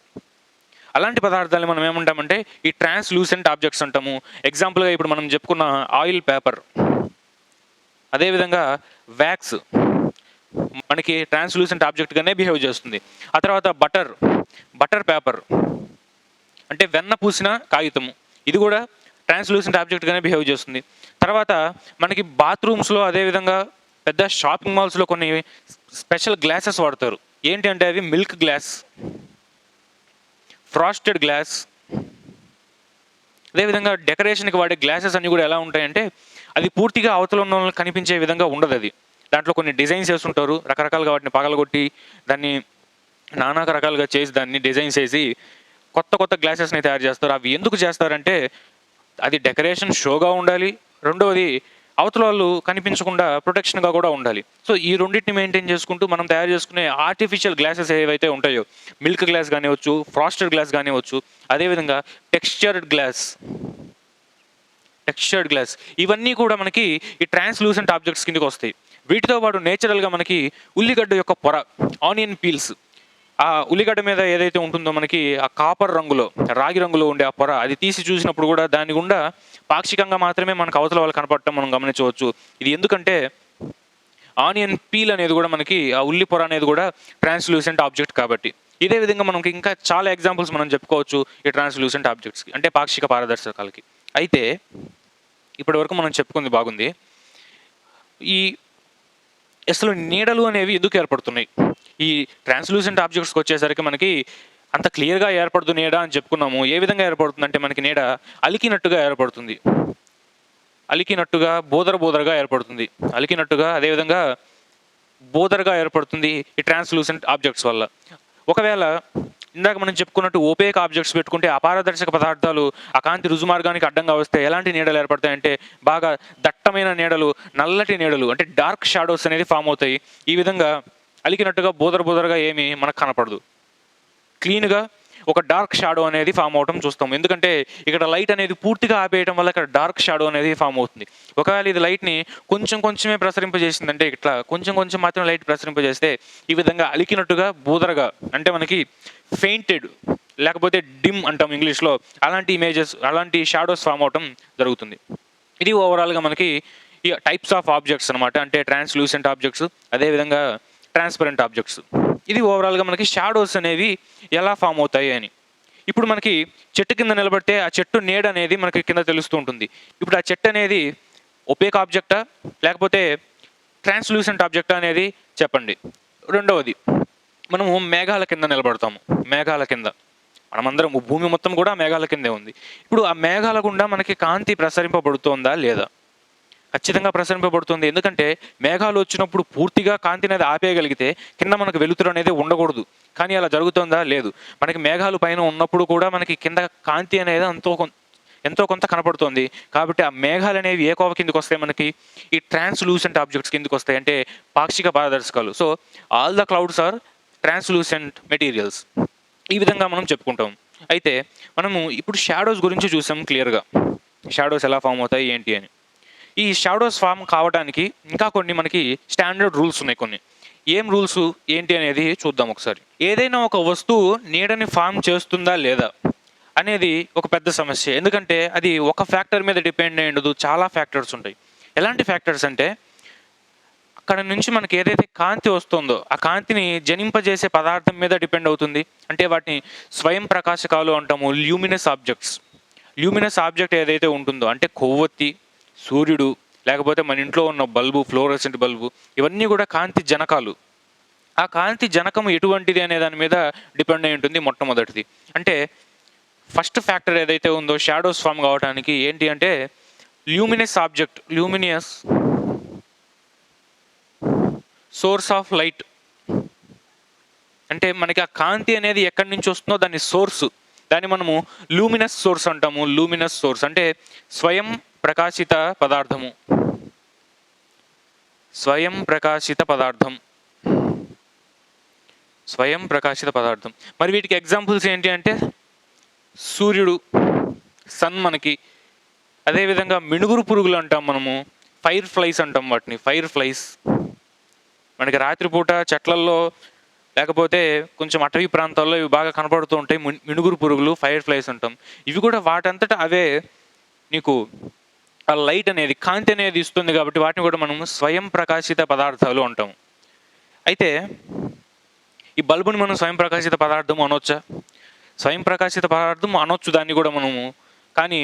అలాంటి పదార్థాలు మనం ఏమంటామంటే ఈ ట్రాన్స్లూసెంట్ ఆబ్జెక్ట్స్ అంటాము. ఎగ్జాంపుల్గా ఇప్పుడు మనం చెప్పుకున్న ఆయిల్ పేపర్, అదేవిధంగా వ్యాక్స్ మనకి ట్రాన్స్లూసెంట్ ఆబ్జెక్ట్గానే బిహేవ్ చేస్తుంది. ఆ తర్వాత బటర్ పేపర్ అంటే వెన్న పూసిన కాగితము, ఇది కూడా ట్రాన్స్లూసెంట్ ఆబ్జెక్ట్గానే బిహేవ్ చేస్తుంది. తర్వాత మనకి బాత్రూమ్స్లో, అదేవిధంగా పెద్ద షాపింగ్ మాల్స్లో కొన్ని స్పెషల్ గ్లాసెస్ వాడతారు. ఏంటి అంటే అవి మిల్క్ గ్లాస్, ఫ్రాస్టెడ్ గ్లాస్. అదేవిధంగా డెకరేషన్కి వాడే గ్లాసెస్ అన్నీ కూడా ఎలా ఉంటాయంటే అది పూర్తిగా అవతల ఉన్న వాళ్ళకి కనిపించే విధంగా ఉండదు. అది దాంట్లో కొన్ని డిజైన్స్ వేస్తుంటారు. రకరకాలుగా వాటిని పగలగొట్టి దాన్ని నానా రకాలుగా చేసి దాన్ని డిజైన్స్ వేసి కొత్త గ్లాసెస్ని తయారు చేస్తారు. అవి ఎందుకు చేస్తారంటే అది డెకరేషన్ షోగా ఉండాలి, రెండవది అవతల వాళ్ళు కనిపించకుండా ప్రొటెక్షన్గా కూడా ఉండాలి. సో ఈ రెండింటిని మెయింటైన్ చేసుకుంటూ మనం తయారు చేసుకునే ఆర్టిఫిషియల్ గ్లాసెస్ ఏవైతే ఉంటాయో, మిల్క్ గ్లాస్ కానివచ్చు, ఫ్రాస్టెడ్ గ్లాస్ కానివచ్చు, అదేవిధంగా టెక్స్చర్డ్ గ్లాస్, ఇవన్నీ కూడా మనకి ఈ ట్రాన్స్లూసెంట్ ఆబ్జెక్ట్స్ కిందకి వస్తాయి. వీటితో పాటు నేచురల్గా మనకి ఉల్లిగడ్డ యొక్క పొర, ఆనియన్ పీల్స్, ఆ ఉల్లిగడ్డ మీద ఏదైతే ఉంటుందో మనకి ఆ కాపర్ రంగులో, రాగి రంగులో ఉండే ఆ పొర, అది తీసి చూసినప్పుడు కూడా దాని గుండా పాక్షికంగా మాత్రమే మనకు అవతల వాళ్ళు కనపడటం మనం గమనించవచ్చు. ఇది ఎందుకంటే ఆనియన్ పీల్ అనేది కూడా మనకి ఆ ఉల్లి పొర అనేది కూడా ట్రాన్స్లూసెంట్ ఆబ్జెక్ట్ కాబట్టి. ఇదే విధంగా మనకి ఇంకా చాలా ఎగ్జాంపుల్స్ మనం చెప్పుకోవచ్చు ఈ ట్రాన్స్లూసెంట్ ఆబ్జెక్ట్స్కి, అంటే పాక్షిక పారదర్శకాలకి. అయితే ఇప్పటి వరకు మనం చెప్పుకుంది బాగుంది. ఈ అసలు నీడలు అనేవి ఎందుకు ఏర్పడుతున్నాయి? ఈ ట్రాన్స్లూసెంట్ ఆబ్జెక్ట్స్కి వచ్చేసరికి మనకి అంత క్లియర్గా ఏర్పడుతుంది నీడ అని చెప్పుకున్నాము. ఏ విధంగా ఏర్పడుతుంది అంటే మనకి నీడ అలికినట్టుగా ఏర్పడుతుంది, బోదరగా ఏర్పడుతుంది. అదేవిధంగా బోదరగా ఏర్పడుతుంది ఈ ట్రాన్స్లూసెంట్ ఆబ్జెక్ట్స్ వల్ల. ఒకవేళ ఇందాక మనం చెప్పుకున్నట్టు ఓపేక్ ఆబ్జెక్ట్స్ పెట్టుకుంటే అపారదర్శక పదార్థాలు ఆ కాంతి రుజుమార్గానికి అడ్డంగా వస్తే ఎలాంటి నీడలు ఏర్పడతాయంటే బాగా దట్టమైన నీడలు, నల్లటి నీడలు, అంటే డార్క్ షాడోస్ అనేది ఫామ్ అవుతాయి. ఈ విధంగా అలికినట్టుగా బోదరగా ఏమీ మనకు కనపడదు. క్లీన్గా ఒక డార్క్ షాడో అనేది ఫామ్ అవటం చూస్తాం. ఎందుకంటే ఇక్కడ లైట్ అనేది పూర్తిగా ఆపేయడం వల్ల ఇక్కడ డార్క్ షాడో అనేది ఫామ్ అవుతుంది. ఒకవేళ ఇది లైట్ని కొంచెమే ప్రసరింపజేసిందంటే, ఇట్లా కొంచెం మాత్రం లైట్ ప్రసరింపజేస్తే ఈ విధంగా అలికినట్టుగా బోదరగా, అంటే మనకి ఫెయింటెడ్ లేకపోతే డిమ్ అంటాం ఇంగ్లీష్లో, అలాంటి షాడోస్ ఫామ్ అవటం జరుగుతుంది. ఇది ఓవరాల్గా మనకి ఈ టైప్స్ ఆఫ్ ఆబ్జెక్ట్స్ అనమాట. అంటే ట్రాన్స్లూసెంట్ ఆబ్జెక్ట్స్, అదేవిధంగా ట్రాన్స్పరెంట్ ఆబ్జెక్ట్స్. ఇది ఓవరాల్గా మనకి షాడోస్ అనేవి ఎలా ఫామ్ అవుతాయి అని. ఇప్పుడు మనకి చెట్టు కింద నిలబడితే ఆ చెట్టు నీడ అనేది మనకి కింద తెలుస్తూ ఉంటుంది. ఇప్పుడు ఆ చెట్టు అనేది ఒపేక్ ఆబ్జెక్టా లేకపోతే ట్రాన్స్లూసెంట్ ఆబ్జెక్టా అనేది చెప్పండి. రెండవది, మనము మేఘాల కింద నిలబడతాము. మనమందరం భూమి మొత్తం కూడా మేఘాల కిందే ఉంది. ఇప్పుడు ఆ మేఘాల గుండా మనకి కాంతి ప్రసరింపబడుతోందా లేదా? ఖచ్చితంగా ప్రసరింపబడుతుంది. ఎందుకంటే మేఘాలు వచ్చినప్పుడు పూర్తిగా కాంతి అనేది ఆపేయగలిగితే కింద మనకు వెలుతురు అనేది ఉండకూడదు. కానీ అలా జరుగుతుందా? లేదు. మనకి మేఘాలు పైన ఉన్నప్పుడు కూడా మనకి కింద కాంతి అనేది ఎంతో కొంత కనపడుతోంది. కాబట్టి ఆ మేఘాలు అనేవి ఏ కోవ కిందకి వస్తాయి మనకి? ఈ ట్రాన్స్‌లూసెంట్ ఆబ్జెక్ట్స్ కిందకి వస్తాయి. అంటే పాక్షిక పారదర్శకాలు. So all the clouds are translucent materials. ఈ విధంగా మనం చెప్పుకుంటాం. అయితే మనము ఇప్పుడు షాడోస్ గురించి చూసాం క్లియర్‌గా. షాడోస్ ఎలా ఫామ్ అవుతాయి ఏంటి అని. ఈ షాడోస్ ఫామ్ కావడానికి ఇంకా కొన్ని మనకి స్టాండర్డ్ రూల్స్ ఉన్నాయి కొన్ని. ఏం రూల్స్ ఏంటి అనేది చూద్దాం ఒకసారి. ఏదైనా ఒక వస్తువు నీడని ఫామ్ చేస్తుందా లేదా అనేది ఒక పెద్ద సమస్య. ఎందుకంటే అది ఒక ఫ్యాక్టర్ మీద డిపెండ్ అయ్యి ఉండదు. చాలా ఫ్యాక్టర్స్ ఉంటాయి. ఎలాంటి ఫ్యాక్టర్స్ అంటే అక్కడ నుంచి మనకి ఏదైతే కాంతి వస్తుందో ఆ కాంతిని జనింపజేసే పదార్థం మీద డిపెండ్ అవుతుంది. అంటే వాటిని స్వయం ప్రకాశకాలు అంటాము. Luminous objects. ల్యూమినస్ ఆబ్జెక్ట్ ఏదైతే ఉంటుందో అంటే కొవ్వొత్తి, సూర్యుడు, లేకపోతే మన ఇంట్లో ఉన్న బల్బు, ఫ్లోరోసెంట్ బల్బు, ఇవన్నీ కూడా కాంతి జనకాలు. ఆ కాంతి జనకం ఎటువంటిది అనే దాని మీద డిపెండ్ అయి ఉంటుంది మొట్టమొదటిది. అంటే ఫస్ట్ ఫ్యాక్టర్ ఏదైతే ఉందో షాడోస్ ఫామ్ కావడానికి ఏంటి అంటే luminous object, ల్యూమినియస్ source of light. అంటే మనకి ఆ కాంతి అనేది ఎక్కడి నుంచి వస్తుందో దాని సోర్సు, దాన్ని మనము లూమినస్ సోర్స్ అంటాము. లూమినస్ సోర్స్ అంటే స్వయం ప్రకాశిత పదార్థము. స్వయం ప్రకాశిత పదార్థం. స్వయం ప్రకాశిత పదార్థం. మరి వీటికి ఎగ్జాంపుల్స్ ఏంటి అంటే సూర్యుడు, సన్ మనకి. అదేవిధంగా మిణుగురు పురుగులు అంటాం మనము. ఫైర్ ఫ్లైస్ అంటాం వాటిని. ఫైర్ ఫ్లైస్ మనకి రాత్రిపూట చెట్లల్లో లేకపోతే కొంచెం అటవీ ప్రాంతాల్లో ఇవి బాగా కనపడుతూ ఉంటాయి. మిణుగురు పురుగులు, ఫైర్ ఫ్లైస్ అంటాం. ఇవి కూడా వాటంతట అవే నీకు ఆ లైట్ అనేది, కాంతి అనేది ఇస్తుంది. కాబట్టి వాటిని కూడా మనం స్వయం ప్రకాశిత పదార్థాలు అంటాం. అయితే ఈ బల్బుని మనం స్వయం ప్రకాశిత పదార్థం అనొచ్చా? స్వయం ప్రకాశిత పదార్థం అనొచ్చు దాన్ని కూడా మనము. కానీ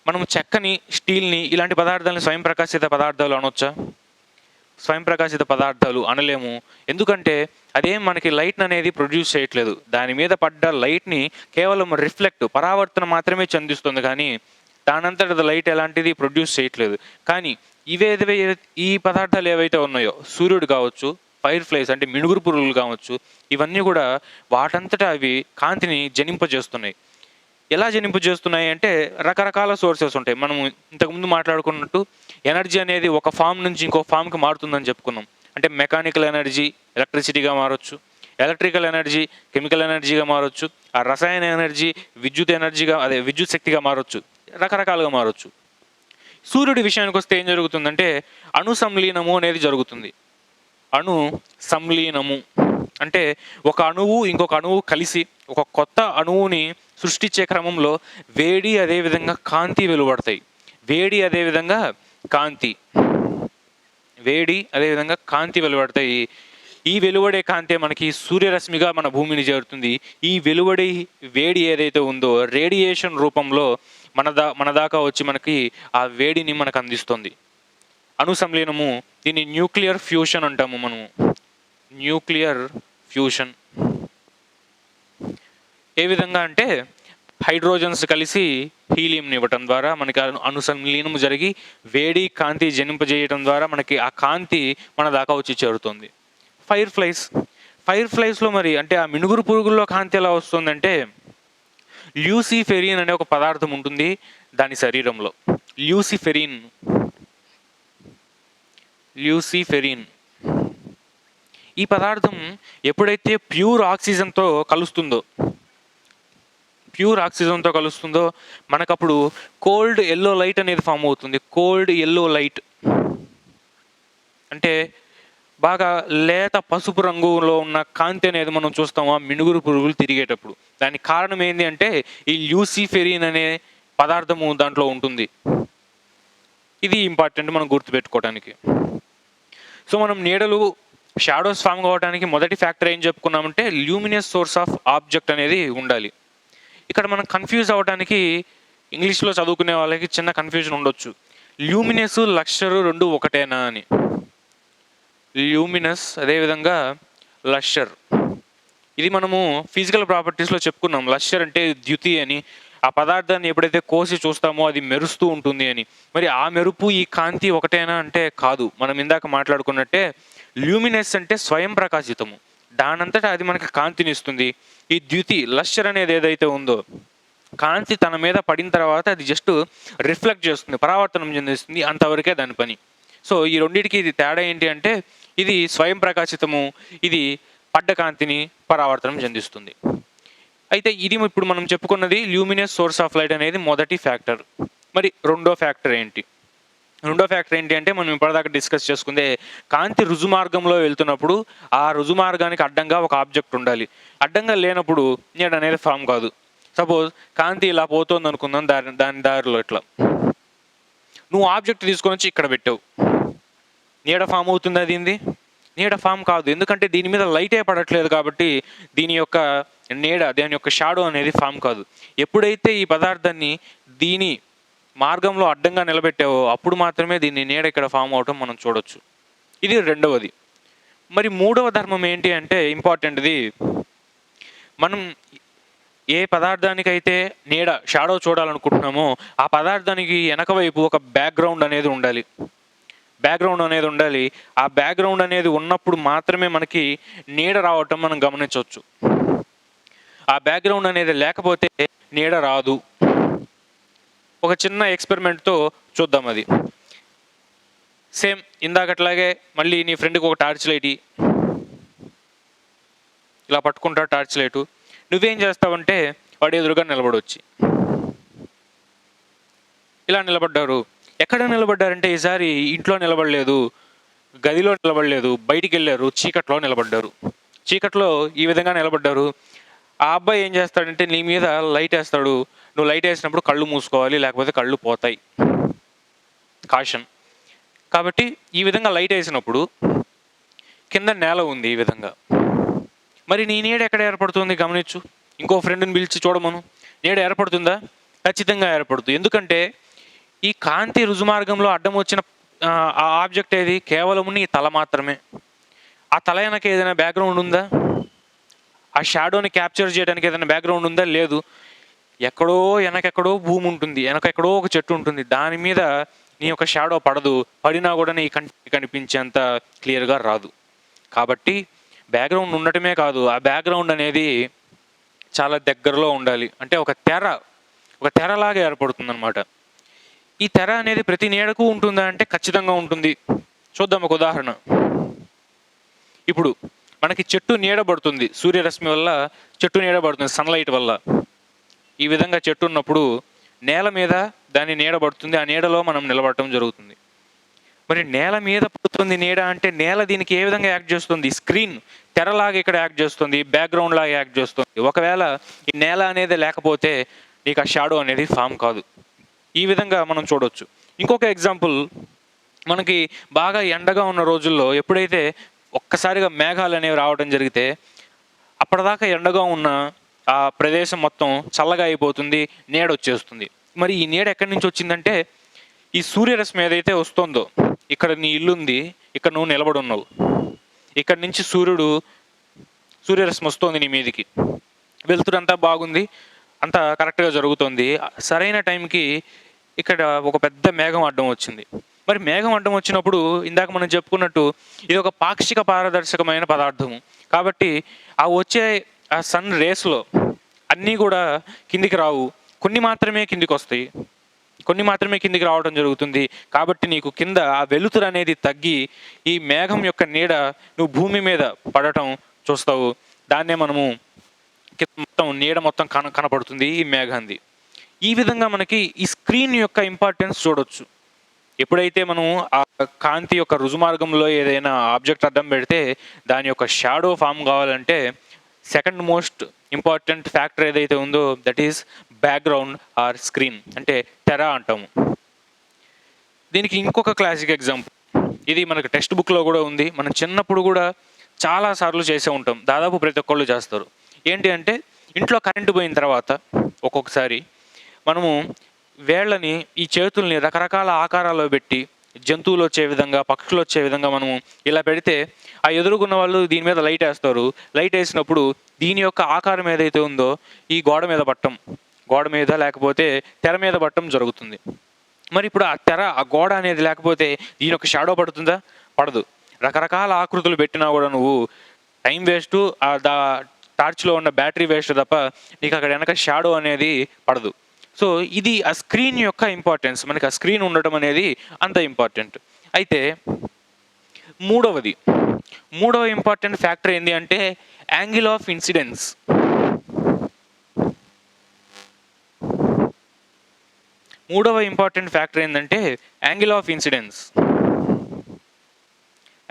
మనము చెక్కని, స్టీల్ని, ఇలాంటి పదార్థాలని స్వయం ప్రకాశిత పదార్థాలు అనొచ్చా? స్వయం ప్రకాశిత పదార్థాలు అనలేము. ఎందుకంటే అదేం మనకి లైట్ అనేది ప్రొడ్యూస్ చేయట్లేదు. దాని మీద పడ్డ లైట్ని కేవలం రిఫ్లెక్ట్, పరావర్తన మాత్రమే చెందిస్తుంది. కానీ దానంతట లైట్ ఎలాంటిది ప్రొడ్యూస్ చేయట్లేదు. కానీ ఈ పదార్థాలు ఏవైతే ఉన్నాయో, సూర్యుడు కావచ్చు, ఫైర్ ఫ్లైస్ అంటే మిణుగురు పురుగులు కావచ్చు, ఇవన్నీ కూడా వాటంతటా అవి కాంతిని జనింపజేస్తున్నాయి. ఎలా జనింపజేస్తున్నాయి అంటే రకరకాల సోర్సెస్ ఉంటాయి. మనం ఇంతకుముందు మాట్లాడుకున్నట్టు ఎనర్జీ అనేది ఒక ఫామ్ నుంచి ఇంకో ఫామ్కి మారుతుందని చెప్పుకున్నాం. అంటే మెకానికల్ ఎనర్జీ ఎలక్ట్రిసిటీగా మారొచ్చు, ఎలక్ట్రికల్ ఎనర్జీ కెమికల్ ఎనర్జీగా మారొచ్చు, ఆ రసాయన ఎనర్జీ విద్యుత్ శక్తిగా మారొచ్చు, రకరకాలుగా మారొచ్చు. సూర్యుడి విషయానికి వస్తే ఏం జరుగుతుందంటే అణు సంలీనము అనేది జరుగుతుంది. అణు సంలీనము అంటే ఒక అణువు ఇంకొక అణువు కలిసి ఒక కొత్త అణువుని సృష్టించే క్రమంలో వేడి అదేవిధంగా కాంతి వెలువడతాయి. వేడి అదేవిధంగా కాంతి వెలువడతాయి. ఈ వెలువడే కాంతే మనకి సూర్యరశ్మిగా మన భూమిని చేరుతుంది. ఈ వెలువడే వేడి ఏదైతే ఉందో రేడియేషన్ రూపంలో మన దాకా వచ్చి మనకి ఆ వేడిని మనకు అందిస్తుంది. అణు సంలీనము, దీన్ని న్యూక్లియర్ ఫ్యూషన్ అంటాము మనము. న్యూక్లియర్ ఫ్యూషన్ ఏ విధంగా అంటే హైడ్రోజన్స్ కలిసి హీలియంని ఇవ్వటం ద్వారా మనకి అణు సంలీనం జరిగి వేడి కాంతి జనింపజేయడం ద్వారా మనకి ఆ కాంతి మన దాకా వచ్చి చేరుతుంది. ఫైర్ ఫ్లైస్లో మరి అంటే ఆ మిణుగురు పురుగుల్లో కాంతి ఎలా వస్తుందంటే ల్యూసిఫెరిన్ అనే ఒక పదార్థం ఉంటుంది దాని శరీరంలో. ల్యూసిఫెరిన్ ఈ పదార్థం ఎప్పుడైతే ప్యూర్ ఆక్సిజన్తో కలుస్తుందో మనకప్పుడు కోల్డ్ ఎల్లో లైట్ అనేది ఫామ్ అవుతుంది. కోల్డ్ ఎల్లో లైట్ అంటే బాగా లేత పసుపు రంగులో ఉన్న కాంతి అనేది మనం చూస్తాము ఆ మిణుగురు పురుగులు తిరిగేటప్పుడు. దానికి కారణం ఏంటి అంటే ఈ ల్యూసిఫెరిన్ అనే పదార్థము దాంట్లో ఉంటుంది. ఇది ఇంపార్టెంట్ మనం గుర్తుపెట్టుకోవడానికి. సో మనం నీడలు షాడోస్ ఫామ్ కావడానికి మొదటి ఫ్యాక్టర్ ఏం చెప్పుకున్నామంటే ల్యూమినస్ సోర్స్ ఆఫ్ ఆబ్జెక్ట్ అనేది ఉండాలి. ఇక్కడ మనం కన్ఫ్యూజ్ అవ్వడానికి ఇంగ్లీష్లో చదువుకునే వాళ్ళకి చిన్న కన్ఫ్యూజన్ ఉండొచ్చు. ల్యూమినస్, లక్షరు రెండు ఒకటేనా అని. ల్యూమినస్ అదేవిధంగా లషర్ ఇది మనము ఫిజికల్ ప్రాపర్టీస్లో చెప్పుకున్నాం. లషర్ అంటే ద్యుతి అని. ఆ పదార్థాన్ని ఎప్పుడైతే కోసి చూస్తామో అది మెరుస్తూ ఉంటుంది అని. మరి ఆ మెరుపు ఈ కాంతి ఒకటేనా అంటే కాదు. మనం ఇందాక మాట్లాడుకున్నట్టే ల్యూమినస్ అంటే స్వయం ప్రకాశితము, దానంతటా అది మనకి కాంతిని ఇస్తుంది. ఈ ద్యుతి లషర్ అనేది ఏదైతే ఉందో కాంతి తన మీద పడిన తర్వాత అది జస్ట్ రిఫ్లెక్ట్ చేస్తుంది, పరావర్తనం చెందిస్తుంది, అంతవరకే దాని పని. సో ఈ రెండింటికి ఇది తేడా ఏంటి అంటే, ఇది స్వయం ప్రకాశితము, ఇది పడ్డ కాంతిని పరావర్తనం చెందిస్తుంది. అయితే ఇది ఇప్పుడు మనం చెప్పుకున్నది ల్యూమినస్ సోర్స్ ఆఫ్ లైట్ అనేది మొదటి ఫ్యాక్టర్. మరి రెండో ఫ్యాక్టర్ ఏంటి? రెండో ఫ్యాక్టర్ ఏంటి అంటే, మనం ఇప్పటిదాకా డిస్కస్ చేసుకుందే, కాంతి రుజుమార్గంలో వెళ్తున్నప్పుడు ఆ రుజుమార్గానికి అడ్డంగా ఒక ఆబ్జెక్ట్ ఉండాలి. అడ్డంగా లేనప్పుడు నీడ అనేది ఫామ్ కాదు. సపోజ్ కాంతి ఇలా పోతుంది అనుకుందాం, దాని దారిలో ఇట్లా నువ్వు ఆబ్జెక్ట్ తీసుకొని వచ్చి ఇక్కడ పెట్టావు, నీడ ఫామ్ అవుతుంది? అది నీడ ఫామ్ కాదు, ఎందుకంటే దీని మీద లైటే పడట్లేదు కాబట్టి దీని యొక్క నీడ, దాని యొక్క షాడో అనేది ఫామ్ కాదు. ఎప్పుడైతే ఈ పదార్థాన్ని దీని మార్గంలో అడ్డంగా నిలబెట్టావో అప్పుడు మాత్రమే దీన్ని నీడ ఇక్కడ ఫామ్ అవటం మనం చూడొచ్చు. ఇది రెండవది. మరి మూడవ ధర్మం ఏంటి అంటే ఇంపార్టెంట్ది, మనం ఏ పదార్థానికైతే నీడ షాడో చూడాలనుకుంటున్నామో ఆ పదార్థానికి వెనక వైపు ఒక బ్యాక్గ్రౌండ్ అనేది ఉండాలి. ఆ బ్యాక్గ్రౌండ్ అనేది ఉన్నప్పుడు మాత్రమే మనకి నీడ రావటం మనం గమనించవచ్చు. ఆ బ్యాక్గ్రౌండ్ అనేది లేకపోతే నీడ రాదు. ఒక చిన్న ఎక్స్పెరిమెంట్తో చూద్దాం. అది సేమ్ ఇందాకట్లాగే మళ్ళీ నీ ఫ్రెండ్కి ఒక టార్చ్ లైట్ ఇలా పట్టుకుంటా, టార్చ్ లైటు నువ్వేం చేస్తావంటే వాడు ఎదురుగా నిలబడొచ్చి ఇలా నిలబడ్డారు. ఎక్కడ నిలబడ్డారంటే ఈసారి ఇంట్లో నిలబడలేదు, గదిలో నిలబడలేదు, బయటికి వెళ్ళారు, చీకట్లో నిలబడ్డారు. చీకట్లో ఈ విధంగా నిలబడ్డారు. ఆ అబ్బాయి ఏం చేస్తాడంటే నీ మీద లైట్ వేస్తాడు. నువ్వు లైట్ వేసినప్పుడు కళ్ళు మూసుకోవాలి, లేకపోతే కళ్ళు పోతాయి, కాషన్. కాబట్టి ఈ విధంగా లైట్ వేసినప్పుడు కింద నేల ఉంది ఈ విధంగా. మరి నీ నీడ ఎక్కడ ఏర్పడుతుంది గమనించు. ఇంకో ఫ్రెండ్ని పిలిచి చూడమను, నీడ ఏర్పడుతుందా? ఖచ్చితంగా ఏర్పడుతుంది. ఎందుకంటే ఈ కాంతి రుజుమార్గంలో అడ్డం వచ్చిన ఆ ఆబ్జెక్ట్ ఏది? కేవలం నీ తల మాత్రమే. ఆ తల వెనక ఏదైనా బ్యాక్గ్రౌండ్ ఉందా? ఆ షాడోని క్యాప్చర్ చేయడానికి ఏదైనా బ్యాక్గ్రౌండ్ ఉందా? లేదు. ఎక్కడో వెనకెక్కడో భూమి ఉంటుంది, వెనకెక్కడో ఒక చెట్టు ఉంటుంది, దాని మీద నీ యొక్క షాడో పడదు. పడినా కూడా నీ కంటికి కనిపించేంత క్లియర్గా రాదు. కాబట్టి బ్యాక్గ్రౌండ్ ఉండటమే కాదు, ఆ బ్యాక్గ్రౌండ్ అనేది చాలా దగ్గరలో ఉండాలి. అంటే ఒక తెరలాగా ఏర్పడుతుంది అనమాట. ఈ తెర అనేది ప్రతి నీడకు ఉంటుందా అంటే ఖచ్చితంగా ఉంటుంది. చూద్దాం ఒక ఉదాహరణ. ఇప్పుడు మనకి చెట్టు నీడ పడుతుంది, సూర్యరశ్మి వల్ల చెట్టు నీడ పడుతుంది, సన్లైట్ వల్ల. ఈ విధంగా చెట్టు ఉన్నప్పుడు నేల మీద దాని నీడ పడుతుంది, ఆ నీడలో మనం నిలబడటం జరుగుతుంది. మరి నేల మీద పడుతుంది నీడ అంటే నేల దీనికి ఏ విధంగా యాక్ట్ చేస్తుంది? స్క్రీన్ తెరలాగా ఇక్కడ యాక్ట్ చేస్తుంది, బ్యాక్గ్రౌండ్ లాగా యాక్ట్ చేస్తుంది. ఒకవేళ ఈ నేల అనేది లేకపోతే నీకు ఆ షాడో అనేది ఫామ్ కాదు. ఈ విధంగా మనం చూడవచ్చు. ఇంకొక ఎగ్జాంపుల్, మనకి బాగా ఎండగా ఉన్న రోజుల్లో ఎప్పుడైతే ఒక్కసారిగా మేఘాలు అనేవి రావడం జరిగితే అప్పటిదాకా ఎండగా ఉన్న ఆ ప్రదేశం మొత్తం చల్లగా అయిపోతుంది, నీడ వచ్చేస్తుంది. మరి ఈ నీడ ఎక్కడి నుంచి వచ్చిందంటే, ఈ సూర్యరశ్మి ఏదైతే వస్తుందో, ఇక్కడ నీ ఇల్లు ఉంది, ఇక్కడ నువ్వు నిలబడి ఉన్నావు, ఇక్కడి నుంచి సూర్యరశ్మి వస్తుంది నీ మీదికి, వెలుతురంతా బాగుంది, అంతా కరెక్ట్గా జరుగుతుంది. సరైన టైంకి ఇక్కడ ఒక పెద్ద మేఘం అడ్డం వచ్చింది. మరి మేఘం అడ్డం వచ్చినప్పుడు ఇందాక మనం చెప్పుకున్నట్టు ఇది ఒక పాక్షిక పారదర్శకమైన పదార్థము. కాబట్టి ఆ వచ్చే ఆ సన్ రేస్లో అన్నీ కూడా కిందికి రావు, కొన్ని మాత్రమే కిందికి వస్తాయి, కొన్ని మాత్రమే కిందికి రావడం జరుగుతుంది. కాబట్టి నీకు కింద ఆ వెలుతురు అనేది తగ్గి ఈ మేఘం యొక్క నీడ నువ్వు భూమి మీద పడటం చూస్తావు. దాన్నే మనము మొత్తం నీడ మొత్తం కనపడుతుంది ఈ మేఘాంది. ఈ విధంగా మనకి ఈ స్క్రీన్ యొక్క ఇంపార్టెన్స్ చూడొచ్చు. ఎప్పుడైతే మనం ఆ కాంతి యొక్క రుజుమార్గంలో ఏదైనా ఆబ్జెక్ట్ అడ్డం పెడితే దాని యొక్క షాడో ఫామ్ కావాలంటే సెకండ్ మోస్ట్ ఇంపార్టెంట్ ఫ్యాక్టర్ ఏదైతే ఉందో that is background or screen, అంటే తెర అంటాము. దీనికి ఇంకొక క్లాసిక్ ఎగ్జాంపుల్, ఇది మనకు టెక్స్ట్ బుక్లో కూడా ఉంది, మనం చిన్నప్పుడు కూడా చాలాసార్లు చేసే ఉంటాం, దాదాపు ప్రతి ఒక్కళ్ళు చేస్తారు. ఏంటి అంటే ఇంట్లో కరెంటు పోయిన తర్వాత ఒక్కొక్కసారి మనము వేళ్ళని, ఈ చేతుల్ని రకరకాల ఆకారాల్లో పెట్టి జంతువులు వచ్చే విధంగా, పక్షులు వచ్చే విధంగా మనము ఇలా పెడితే ఆ ఎదురుగున్న వాళ్ళు దీని మీద లైట్ వేస్తారు. లైట్ వేసినప్పుడు దీని యొక్క ఆకారం ఏదైతే ఉందో ఈ గోడ మీద లేకపోతే తెర మీద పట్టడం జరుగుతుంది. మరి ఇప్పుడు ఆ తెర, ఆ గోడ అనేది లేకపోతే దీని యొక్క షాడో పడుతుందా? పడదు. రకరకాల ఆకృతులు పెట్టినా కూడా నువ్వు టైం వేస్ట్, టార్చ్లో ఉన్న బ్యాటరీ వేస్ట్ తప్ప నీకు అక్కడ వెనక షాడో అనేది పడదు. సో ఇది ఆ స్క్రీన్ యొక్క ఇంపార్టెన్స్, మనకి ఆ స్క్రీన్ ఉండటం అనేది అంత ఇంపార్టెంట్. అయితే మూడవ ఇంపార్టెంట్ ఫ్యాక్టర్ ఏంటి అంటే యాంగిల్ ఆఫ్ ఇన్సిడెన్స్. మూడవ ఇంపార్టెంట్ ఫ్యాక్టర్ ఏంటంటే angle of incidence.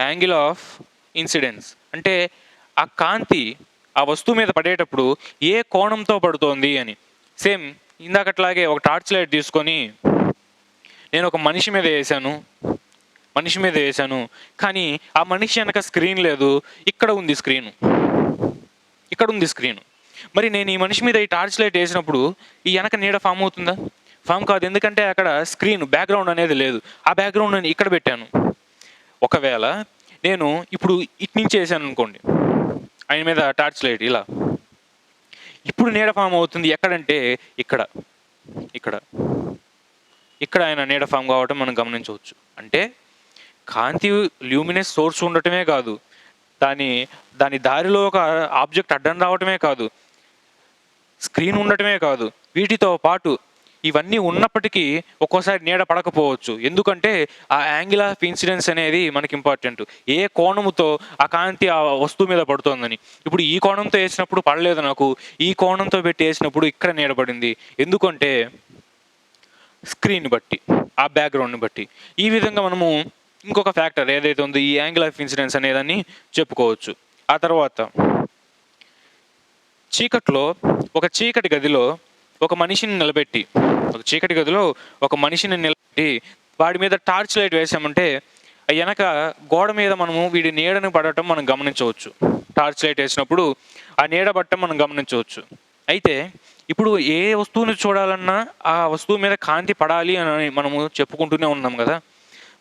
Angle of incidence అంటే ఆ కాంతి ఆ వస్తువు మీద పడేటప్పుడు ఏ కోణంతో పడుతోంది అని. సేమ్ ఇందాకట్లాగే ఒక టార్చ్ లైట్ తీసుకొని నేను ఒక మనిషి మీద వేసాను కానీ ఆ మనిషి వెనక స్క్రీన్ లేదు, ఇక్కడ ఉంది స్క్రీను. మరి నేను ఈ మనిషి మీద ఈ టార్చ్ లైట్ వేసినప్పుడు ఈ వెనక నీడ ఫామ్ అవుతుందా? ఫామ్ కాదు, ఎందుకంటే అక్కడ స్క్రీన్ బ్యాక్గ్రౌండ్ అనేది లేదు. ఆ బ్యాక్గ్రౌండ్ నేను ఇక్కడ పెట్టాను. ఒకవేళ నేను ఇప్పుడు ఇటు నుంచి వేసాను అనుకోండి ఆయన మీద టార్చ్ లైట్ ఇలా, ఇప్పుడు నీడ ఫామ్ అవుతుంది ఎక్కడంటే ఇక్కడ ఆయన నీడ ఫామ్ కావటం మనం గమనించవచ్చు. అంటే కాంతి ల్యూమినస్ సోర్స్ ఉండటమే కాదు, దాని దారిలో ఒక ఆబ్జెక్ట్ అడ్డం రావటమే కాదు, స్క్రీన్ ఉండటమే కాదు, వీటితో పాటు ఇవన్నీ ఉన్నప్పటికీ ఒక్కోసారి నీడ పడకపోవచ్చు. ఎందుకంటే ఆ యాంగిల్ ఆఫ్ ఇన్సిడెన్స్ అనేది మనకి ఇంపార్టెంట్. ఏ కోణముతో ఆ కాంతి ఆ వస్తువు మీద పడుతోందని. ఇప్పుడు ఈ కోణంతో వేసినప్పుడు పడలేదు నాకు, ఈ కోణంతో పెట్టి వేసినప్పుడు ఇక్కడ నీడ పడింది. ఎందుకంటే స్క్రీన్ బట్టి, ఆ బ్యాక్గ్రౌండ్ని బట్టి. ఈ విధంగా మనము ఇంకొక ఫ్యాక్టర్ ఏదైతే ఉందో ఈ యాంగిల్ ఆఫ్ ఇన్సిడెన్స్ అనేదాన్ని చెప్పుకోవచ్చు. ఆ తర్వాత ఒక చీకటి గదిలో ఒక మనిషిని నిలబెట్టి వాడి మీద టార్చ్ లైట్ వేసామంటే వెనక గోడ మీద మనము వీడి నీడను పడటం మనం గమనించవచ్చు. టార్చ్ లైట్ వేసినప్పుడు ఆ నీడ పడటం మనం గమనించవచ్చు. అయితే ఇప్పుడు ఏ వస్తువుని చూడాలన్నా ఆ వస్తువు మీద కాంతి పడాలి అని మనము చెప్పుకుంటూనే ఉన్నాం కదా.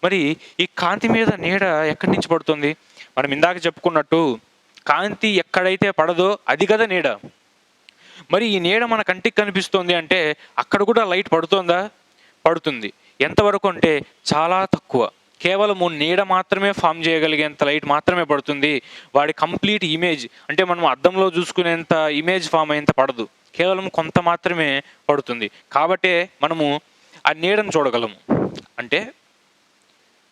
మరి ఈ కాంతి మీద నీడ ఎక్కడి నుంచి పడుతుంది? మనం ఇందాక చెప్పుకున్నట్టు కాంతి ఎక్కడైతే పడదో అది కదా నీడ. మరి ఈ నీడ మన కంటికి కనిపిస్తుంది అంటే అక్కడ కూడా లైట్ పడుతుందా? పడుతుంది. ఎంతవరకు అంటే చాలా తక్కువ. కేవలము నీడ మాత్రమే ఫామ్ చేయగలిగేంత లైట్ మాత్రమే పడుతుంది. వాడి కంప్లీట్ ఇమేజ్ అంటే మనం అద్దంలో చూసుకునేంత ఇమేజ్ ఫామ్ అయ్యేంత పడదు, కేవలం కొంత మాత్రమే పడుతుంది. కాబట్టే మనము ఆ నీడను చూడగలము. అంటే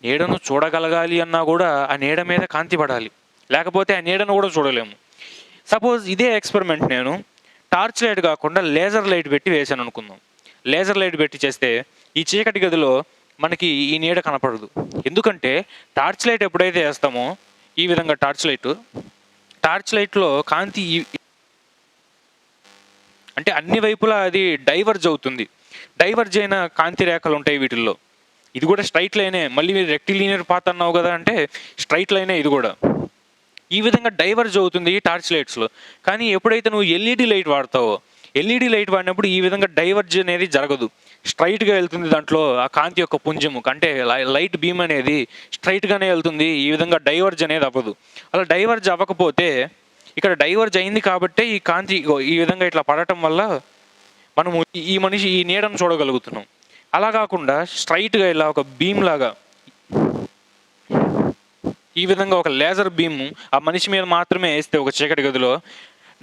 నీడను చూడగలగాలి అన్నా కూడా ఆ నీడ మీద కాంతి పడాలి, లేకపోతే ఆ నీడను కూడా చూడలేము. సపోజ్ ఇదే ఎక్స్పెరిమెంట్ నేను టార్చ్ లైట్ కాకుండా లేజర్ లైట్ పెట్టి వేసాను అనుకుందాం. లేజర్ లైట్ పెట్టి చేస్తే ఈ చీకటి గదిలో మనకి ఈ నీడ కనపడదు. ఎందుకంటే టార్చ్ లైట్ ఎప్పుడైతే వేస్తామో ఈ విధంగా టార్చ్ లైట్లో కాంతి అంటే అన్ని వైపులా అది డైవర్జ్ అవుతుంది. డైవర్జ్ అయిన కాంతి రేఖలు ఉంటాయి వీటిల్లో. ఇది కూడా స్ట్రైట్ లైనే. మళ్ళీ మీరు రెక్టిలీనియర్ పాత్ అన్నావు కదా అంటే స్ట్రైట్ లైనే ఇది కూడా. ఈ విధంగా డైవర్జ్ అవుతుంది ఈ టార్చ్ లైట్స్లో. కానీ ఎప్పుడైతే నువ్వు ఎల్ఈడి లైట్ వాడతావో, ఎల్ఈడి లైట్ వాడినప్పుడు ఈ విధంగా డైవర్జ్ అనేది జరగదు, స్ట్రైట్గా వెళ్తుంది. దాంట్లో ఆ కాంతి యొక్క పుంజము అంటే లైట్ బీమ్ అనేది స్ట్రైట్గానే వెళ్తుంది. ఈ విధంగా డైవర్జ్ అనేది అవ్వదు. అలా డైవర్జ్ అవ్వకపోతే ఇక్కడ డైవర్జ్ అయింది కాబట్టి ఈ కాంతి ఈ విధంగా ఇట్లా పడటం వల్ల మనము ఈ నీడను చూడగలుగుతున్నాం. అలా కాకుండా స్ట్రైట్గా ఇలా ఒక బీమ్ లాగా ఈ విధంగా ఒక లేజర్ బీమ్ ఆ మనిషి మీద మాత్రమే వేస్తే ఒక చీకటి గదిలో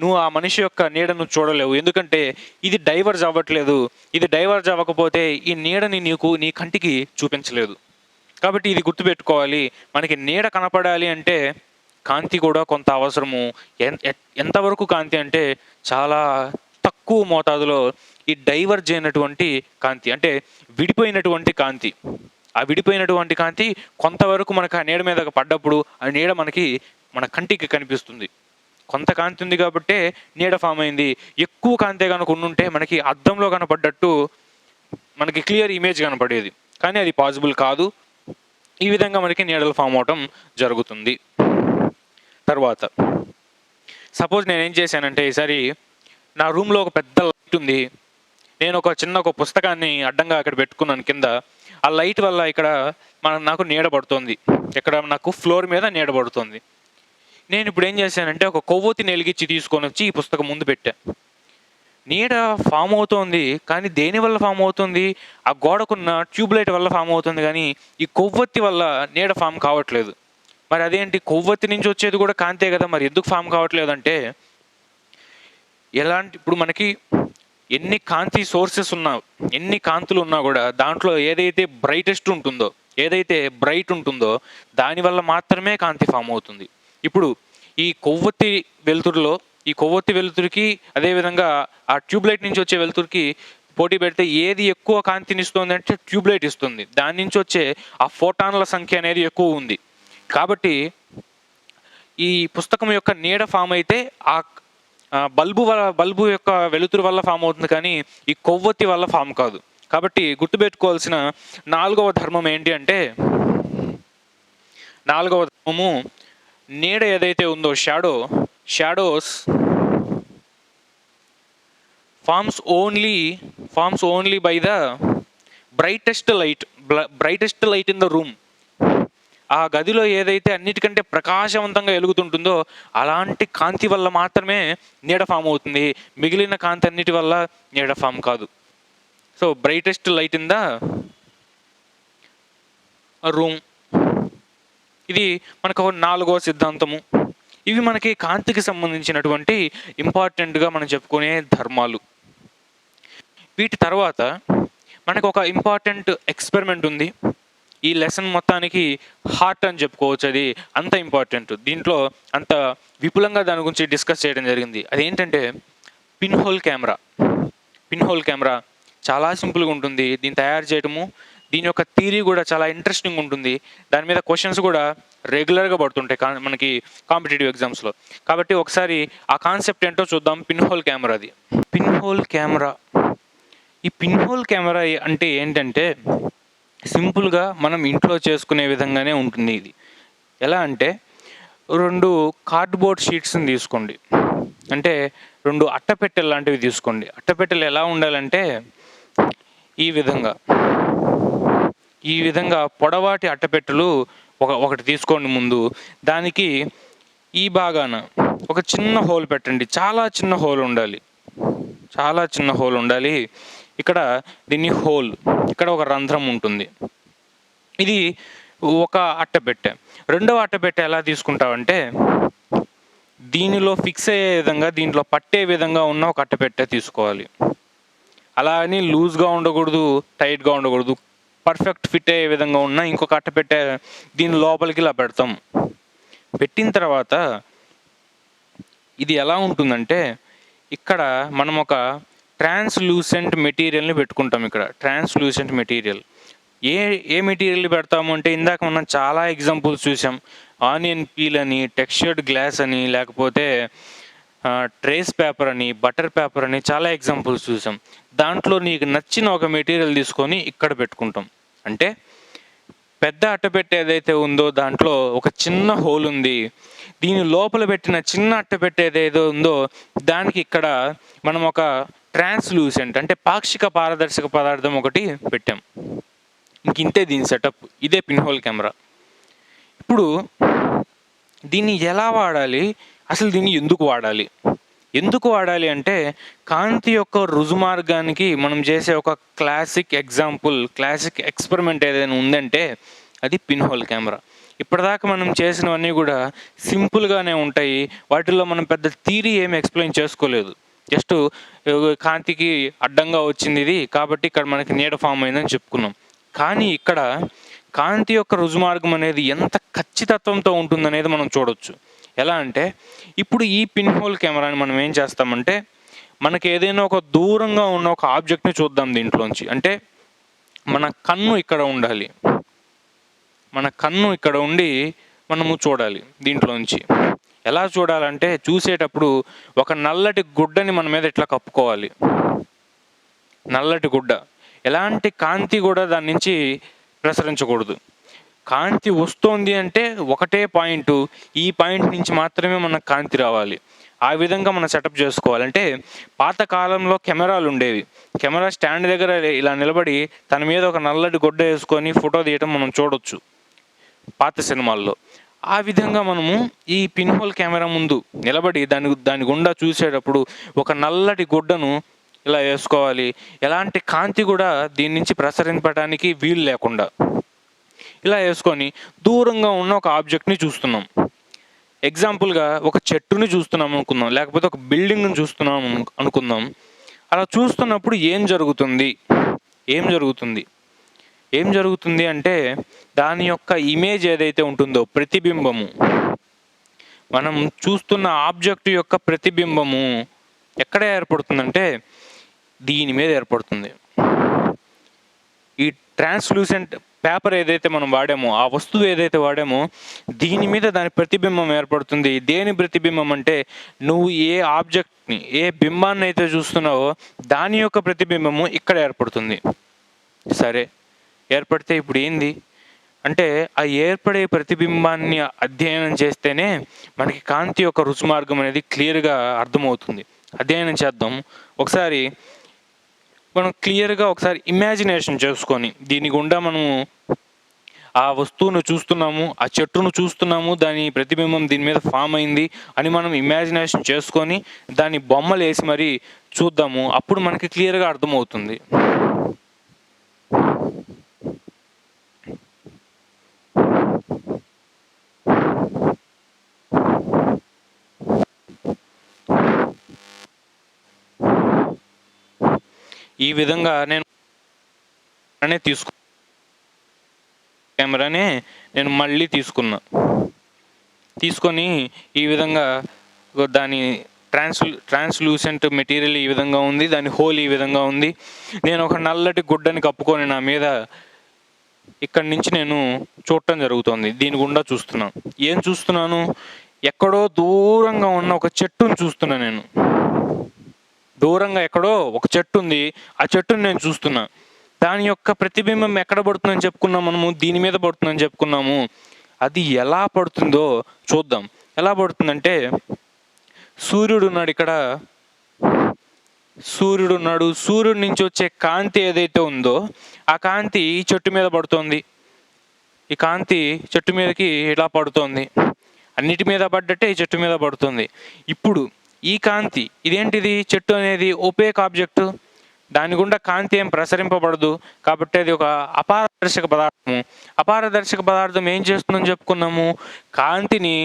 నువ్వు ఆ మనిషి యొక్క నీడను చూడలేవు. ఎందుకంటే ఇది డైవర్జ్ అవ్వట్లేదు. ఇది డైవర్జ్ అవ్వకపోతే ఈ నీడని నీ కంటికి చూపించలేదు. కాబట్టి ఇది గుర్తుపెట్టుకోవాలి. మనకి నీడ కనపడాలి అంటే కాంతి కూడా కొంత అవసరము. ఎంతవరకు కాంతి అంటే చాలా తక్కువ మోతాదులో ఈ డైవర్జ్ అయినటువంటి కాంతి అంటే విడిపోయినటువంటి కాంతి. ఆ విడిపోయినటువంటి కాంతి కొంతవరకు మనకు ఆ నీడ మీద పడ్డప్పుడు ఆ నీడ మన కంటికి కనిపిస్తుంది. కొంత కాంతి ఉంది కాబట్టే నీడ ఫామ్ అయింది. ఎక్కువ కాంతే కనుక ఉండుంటే మనకి అద్దంలో కనపడ్డట్టు మనకి క్లియర్ ఇమేజ్ కనపడేది. కానీ అది పాసిబుల్ కాదు. ఈ విధంగా మనకి నీడలు ఫామ్ అవటం జరుగుతుంది. తర్వాత సపోజ్ నేనేం చేశానంటే ఈసారి నా రూమ్లో ఒక పెద్ద లైట్ ఉంది. నేను ఒక పుస్తకాన్ని అడ్డంగా అక్కడ పెట్టుకున్నాను కింద. ఆ లైట్ వల్ల ఇక్కడ నాకు నీడ పడుతుంది. ఇక్కడ నాకు ఫ్లోర్ మీద నీడ పడుతుంది. నేను ఇప్పుడు ఏం చేశానంటే ఒక కొవ్వొత్తిని వెలిగించి తీసుకొని వచ్చి ఈ పుస్తకం ముందు పెట్టా. నీడ ఫామ్ అవుతోంది కానీ దేనివల్ల ఫామ్ అవుతుంది? ఆ గోడకున్న ట్యూబ్లైట్ వల్ల ఫామ్ అవుతుంది. కానీ ఈ కొవ్వొత్తి వల్ల నీడ ఫామ్ కావట్లేదు. మరి అదేంటి? కొవ్వొత్తి నుంచి వచ్చేది కూడా కాంతే కదా, మరి ఎందుకు ఫామ్ కావట్లేదు అంటే ఇప్పుడు మనకి ఎన్ని కాంతి సోర్సెస్ ఉన్నా, ఎన్ని కాంతులు ఉన్నా కూడా దాంట్లో ఏదైతే బ్రైట్ ఉంటుందో దానివల్ల మాత్రమే కాంతి ఫామ్ అవుతుంది. ఇప్పుడు ఈ కొవ్వొత్తి వెలుతురికి అదేవిధంగా ఆ ట్యూబ్లైట్ నుంచి వచ్చే వెలుతురికి పోటీ పెడితే ఏది ఎక్కువ కాంతినిస్తుంది అంటే ట్యూబ్లైట్ ఇస్తుంది. దాని నుంచి వచ్చే ఆ ఫోటాన్ల సంఖ్య అనేది ఎక్కువ ఉంది. కాబట్టి ఈ పుస్తకం యొక్క నీడ ఫామ్ అయితే ఆ బల్బు యొక్క వెలుతురు వల్ల ఫామ్ అవుతుంది, కానీ ఈ కొవ్వొత్తి వల్ల ఫామ్ కాదు. కాబట్టి గుర్తుపెట్టుకోవాల్సిన 4వ ధర్మం ఏంటి అంటే, 4వ ధర్మము నీడ ఏదైతే ఉందో shadows forms only by the brightest light in the room. ఆ గదిలో ఏదైతే అన్నిటికంటే ప్రకాశవంతంగా వెలుగుతుంటుందో అలాంటి కాంతి వల్ల మాత్రమే నీడ ఫామ్ అవుతుంది. మిగిలిన కాంతి అన్నిటి వల్ల నీడ ఫామ్ కాదు. So brightest light in the room, ఇది మనకు 4వ సిద్ధాంతము. ఇవి మనకి కాంతికి సంబంధించినటువంటి ఇంపార్టెంట్గా మనం చెప్పుకునే ధర్మాలు. వీటి తర్వాత మనకు ఒక ఇంపార్టెంట్ ఎక్స్పెరిమెంట్ ఉంది. ఈ లెసన్ మొత్తానికి హార్ట్ అని చెప్పుకోవచ్చు. అది అంత ఇంపార్టెంట్. దీంట్లో అంత విపులంగా దాని గురించి డిస్కస్ చేయడం జరిగింది. అదేంటంటే పిన్ హోల్ కెమెరా చాలా సింపుల్గా ఉంటుంది దీన్ని తయారు చేయడము. దీని యొక్క థియరీ కూడా చాలా ఇంట్రెస్టింగ్ ఉంటుంది. దాని మీద క్వశ్చన్స్ కూడా రెగ్యులర్గా పడుతుంటాయి మనకి కాంపిటేటివ్ ఎగ్జామ్స్లో. కాబట్టి ఒకసారి ఆ కాన్సెప్ట్ ఏంటో చూద్దాం. పిన్ హోల్ కెమెరా ఈ పిన్ హోల్ కెమెరా అంటే ఏంటంటే సింపుల్గా మనం ఇంట్లో చేసుకునే విధంగానే ఉంటుంది. ఇది ఎలా అంటే 2 కార్డ్బోర్డ్ షీట్స్ని తీసుకోండి, అంటే 2 అట్టపెట్టెలు లాంటివి తీసుకోండి. అట్టపెట్టెలు ఎలా ఉండాలంటే ఈ విధంగా పొడవాటి అట్టపెట్టెలు ఒకటి తీసుకోండి. ముందు దానికి ఈ భాగాన ఒక చిన్న హోల్ పెట్టండి. చాలా చిన్న హోల్ ఉండాలి. ఇక్కడ ఇక్కడ ఒక రంధ్రం ఉంటుంది. ఇది ఒక అట్టపెట్టె. రెండవ అట్టపెట్టె ఎలా తీసుకుంటావంటే దీనిలో ఫిక్స్ అయ్యే విధంగా, దీంట్లో పట్టే విధంగా ఉన్న ఒక అట్టపెట్టె తీసుకోవాలి. అలా అని లూజ్గా ఉండకూడదు, టైట్గా ఉండకూడదు. పర్ఫెక్ట్ ఫిట్ అయ్యే విధంగా ఉన్న ఇంకొక అట్టపెట్టె దీని లోపలికి ఇలా పెడతాం. పెట్టిన తర్వాత ఇది ఎలా ఉంటుందంటే ఇక్కడ మనం ఒక ట్రాన్స్లూసెంట్ మెటీరియల్ని పెట్టుకుంటాం. ఇక్కడ ట్రాన్స్లూసెంట్ మెటీరియల్ ఏ మెటీరియల్ పెడతాము అంటే ఇందాక మనం చాలా ఎగ్జాంపుల్స్ చూసాం. ఆనియన్ పీల్ అని, టెక్స్చర్డ్ గ్లాస్ అని, లేకపోతే ట్రేస్ పేపర్ అని, బటర్ పేపర్ అని చాలా ఎగ్జాంపుల్స్ చూసాం. దాంట్లో నీకు నచ్చిన ఒక మెటీరియల్ తీసుకొని ఇక్కడ పెట్టుకుంటాం. అంటే పెద్ద అట్టపెట్టె ఏదైతే ఉందో దాంట్లో ఒక చిన్న హోల్ ఉంది. దీని లోపల పెట్టిన చిన్న అట్టపెట్టె ఏదైతే ఉందో దానికి ఇక్కడ మనం ఒక ట్రాన్స్లూసెంట్ అంటే పాక్షిక పారదర్శక పదార్థం ఒకటి పెట్టాం. ఇంతే దీని సెటప్. ఇదే పిన్ హోల్ కెమెరా. ఇప్పుడు దీన్ని ఎలా వాడాలి, అసలు దీన్ని ఎందుకు వాడాలి అంటే కాంతి యొక్క రుజుమార్గానికి మనం చేసే ఒక క్లాసిక్ ఎక్స్పెరిమెంట్ ఏదైనా ఉందంటే అది పిన్ హోల్ కెమెరా. ఇప్పటిదాకా మనం చేసినవన్నీ కూడా సింపుల్గానే ఉంటాయి. వాటిల్లో మనం పెద్ద థియరీ ఏమి ఎక్స్ప్లెయిన్ చేసుకోలేదు. జస్ట్ కాంతికి అడ్డంగా వచ్చింది ఇది కాబట్టి ఇక్కడ మనకి నీడ ఫామ్ అయిందని చెప్పుకున్నాం. కానీ ఇక్కడ కాంతి యొక్క రుజుమార్గం అనేది ఎంత ఖచ్చితత్వంతో ఉంటుందనేది మనం చూడొచ్చు. ఎలా అంటే ఇప్పుడు ఈ పిన్ హోల్ కెమెరాని మనం ఏం చేస్తామంటే మనకి ఏదైనా ఒక దూరంగా ఉన్న ఒక ఆబ్జెక్ట్ని చూద్దాం దీంట్లోంచి. అంటే మన కన్ను ఇక్కడ ఉండి మనము చూడాలి దీంట్లోంచి. ఎలా చూడాలంటే చూసేటప్పుడు ఒక నల్లటి గుడ్డని మన మీద ఇట్లా కప్పుకోవాలి. నల్లటి గుడ్డ, ఎలాంటి కాంతి కూడా దాని నుంచి ప్రసరించకూడదు. కాంతి వస్తోంది అంటే ఒకటే పాయింట్, ఈ పాయింట్ నుంచి మాత్రమే మనకు కాంతి రావాలి. ఆ విధంగా మనం సెటప్ చేసుకోవాలంటే పాతకాలంలో కెమెరాలు ఉండేవి. కెమెరా స్టాండ్ దగ్గర ఇలా నిలబడి తన మీద ఒక నల్లటి గుడ్డ వేసుకొని ఫోటో తీయటం మనం చూడొచ్చు పాత సినిమాల్లో. ఆ విధంగా మనము ఈ పిన్ హోల్ కెమెరా ముందు నిలబడి దాని గుండా చూసేటప్పుడు ఒక నల్లటి గుడ్డను ఇలా వేసుకోవాలి. ఎలాంటి కాంతి కూడా దీని నుంచి ప్రసరింపడానికి వీలు లేకుండా ఇలా వేసుకొని దూరంగా ఉన్న ఒక ఆబ్జెక్ట్ని చూస్తున్నాం. ఎగ్జాంపుల్గా ఒక చెట్టుని చూస్తున్నాం అనుకుందాం, లేకపోతే ఒక బిల్డింగ్ని చూస్తున్నాం అనుకుందాం. అలా చూస్తున్నప్పుడు ఏం జరుగుతుంది ఏం జరుగుతుంది అంటే దాని యొక్క ఇమేజ్ ఏదైతే ఉంటుందో, ప్రతిబింబము, మనం చూస్తున్న ఆబ్జెక్ట్ యొక్క ప్రతిబింబము ఎక్కడ ఏర్పడుతుందంటే దీని మీద ఏర్పడుతుంది. ఈ ట్రాన్స్లూసెంట్ పేపర్ ఏదైతే మనం వాడామో, ఆ వస్తువు ఏదైతే వాడామో దీని మీద దాని ప్రతిబింబం ఏర్పడుతుంది. దేని ప్రతిబింబం అంటే నువ్వు ఏ ఆబ్జెక్ట్ని, ఏ బింబాన్ని అయితే చూస్తున్నావో దాని యొక్క ప్రతిబింబము ఇక్కడ ఏర్పడుతుంది. సరే, ఏర్పడితే ఇప్పుడు ఏంది అంటే ఆ ఏర్పడే ప్రతిబింబాన్ని అధ్యయనం చేస్తేనే మనకి కాంతి యొక్క రుచి మార్గం అనేది క్లియర్గా అర్థమవుతుంది. అధ్యయనం చేద్దాం ఒకసారి. మనం క్లియర్గా ఒకసారి ఇమాజినేషన్ చేసుకొని దీని గుండా మనము ఆ వస్తువును చూస్తున్నాము, ఆ చెట్టును చూస్తున్నాము, దాని ప్రతిబింబం దీని మీద ఫామ్ అయింది అని మనం ఇమాజినేషన్ చేసుకొని దాని బొమ్మలు వేసి మరి చూద్దాము. అప్పుడు మనకి క్లియర్గా అర్థమవుతుంది. ఈ విధంగా నేను కెమెరానే నేను మళ్ళీ తీసుకొని ఈ విధంగా దాని ట్రాన్స్లూసెంట్ మెటీరియల్ ఈ విధంగా ఉంది, దాని హోల్ ఈ విధంగా ఉంది. నేను ఒక నల్లటి గుడ్డని కప్పుకొని నా మీద ఇక్కడి నుంచి నేను చూడటం జరుగుతుంది. దీని గుండా చూస్తున్నాను. ఏం చూస్తున్నాను? ఎక్కడో దూరంగా ఉన్న ఒక చెట్టును చూస్తున్నాను. నేను దూరంగా ఎక్కడో ఒక చెట్టు ఉంది, ఆ చెట్టుని నేను చూస్తున్నా. దాని యొక్క ప్రతిబింబం ఎక్కడ పడుతుందని చెప్పుకున్నాం మనము? దీని మీద పడుతుందని చెప్పుకున్నాము. అది ఎలా పడుతుందో చూద్దాం. ఎలా పడుతుందంటే సూర్యుడు ఉన్నాడు ఇక్కడ, సూర్యుడి నుంచి వచ్చే కాంతి ఏదైతే ఉందో ఆ కాంతి ఈ చెట్టు మీద పడుతోంది. ఈ కాంతి చెట్టు మీదకి ఇలా పడుతోంది. అన్నిటి మీద పడ్డట్టే ఈ చెట్టు మీద పడుతుంది. ఇప్పుడు ఈ కాంతి ఇదేంటిది? చెట్టు అనేది ఒపేక్ ఆబ్జెక్టు, దాని గుండా కాంతి ఏం ప్రసరింపబడదు కాబట్టి అది ఒక అపారదర్శక పదార్థము. అపారదర్శక పదార్థం ఏం చేస్తుందని చెప్పుకున్నాము? కాంతిని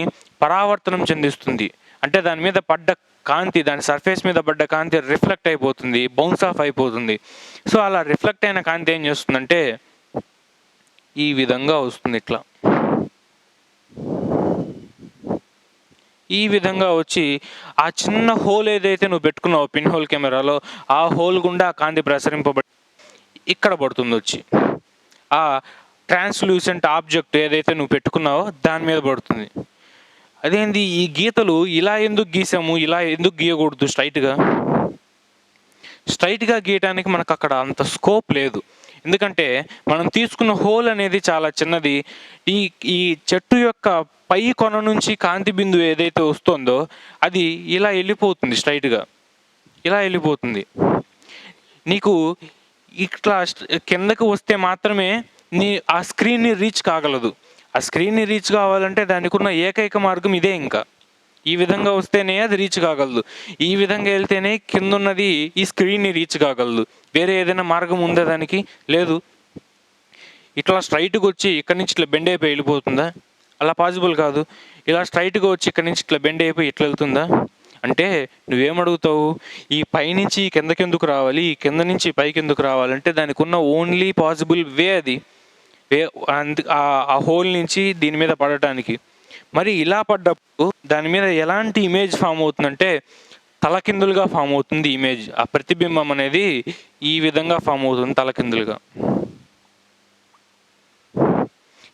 పరావర్తనం చెందిస్తుంది. అంటే దాని మీద పడ్డ కాంతి, దాని సర్ఫేస్ మీద పడ్డ కాంతి రిఫ్లెక్ట్ అయిపోతుంది, బౌన్స్ ఆఫ్ అయిపోతుంది. సో అలా రిఫ్లెక్ట్ అయిన కాంతి ఏం చేస్తుందంటే ఈ విధంగా వస్తుంది. ఇట్లా ఈ విధంగా వచ్చి ఆ చిన్న హోల్ ఏదైతే నువ్వు పెట్టుకున్నావు పిన్ హోల్ కెమెరాలో, ఆ హోల్ గుండా కాంతి ప్రసరింపబడి ఇక్కడ పడుతుంది. వచ్చి ఆ ట్రాన్స్లూసెంట్ ఆబ్జెక్ట్ ఏదైతే నువ్వు పెట్టుకున్నావో దాని మీద పడుతుంది. అదేంది ఈ గీతలు ఇలా ఎందుకు గీసాము, ఇలా ఎందుకు గీయకూడదు? స్ట్రైట్గా గీయటానికి మనకు అక్కడ అంత స్కోప్ లేదు. ఎందుకంటే మనం తీసుకున్న హోల్ అనేది చాలా చిన్నది. ఈ చెట్టు యొక్క పై కొన నుంచి కాంతి బిందువు ఏదైతే వస్తుందో అది ఇలా వెళ్ళిపోతుంది, స్ట్రైట్గా ఇలా వెళ్ళిపోతుంది. నీకు ఇట్లా కిందకు వస్తే మాత్రమే ఆ స్క్రీన్ని రీచ్ కాగలదు. ఆ స్క్రీన్ని రీచ్ కావాలంటే దానికి ఉన్న ఏకైక మార్గం ఇదే. ఇంకా ఈ విధంగా వస్తేనే అది రీచ్ కాగలదు. ఈ విధంగా వెళ్తేనే కింద ఉన్నది ఈ స్క్రీన్ని రీచ్ కాగలదు. వేరే ఏదైనా మార్గం ఉందా? దానికి లేదు. ఇట్లా స్ట్రైట్గా వచ్చి ఇక్కడి నుంచి ఇట్లా బెండ్ అయిపోయి వెళ్ళిపోతుందా? అలా పాసిబుల్ కాదు. ఇలా స్ట్రైట్గా వచ్చి ఇక్కడి నుంచి ఇట్లా బెండ్ అయిపోయి ఇట్లా వెళ్తుందా? అంటే నువ్వేమడుగుతావు? ఈ పైనుంచి కిందకెందుకు రావాలి, ఈ కింద నుంచి పైకి ఎందుకు రావాలంటే దానికి ఉన్న ఓన్లీ పాసిబుల్ వే అది, ఆ హోల్ నుంచి దీని మీద పడటానికి. మరి ఇలా పడ్డప్పుడు దాని మీద ఎలాంటి ఇమేజ్ ఫామ్ అవుతుందంటే తలకిందులుగా ఫామ్ అవుతుంది ఇమేజ్. ఆ ప్రతిబింబం అనేది ఈ విధంగా ఫామ్ అవుతుంది, తలకిందులుగా.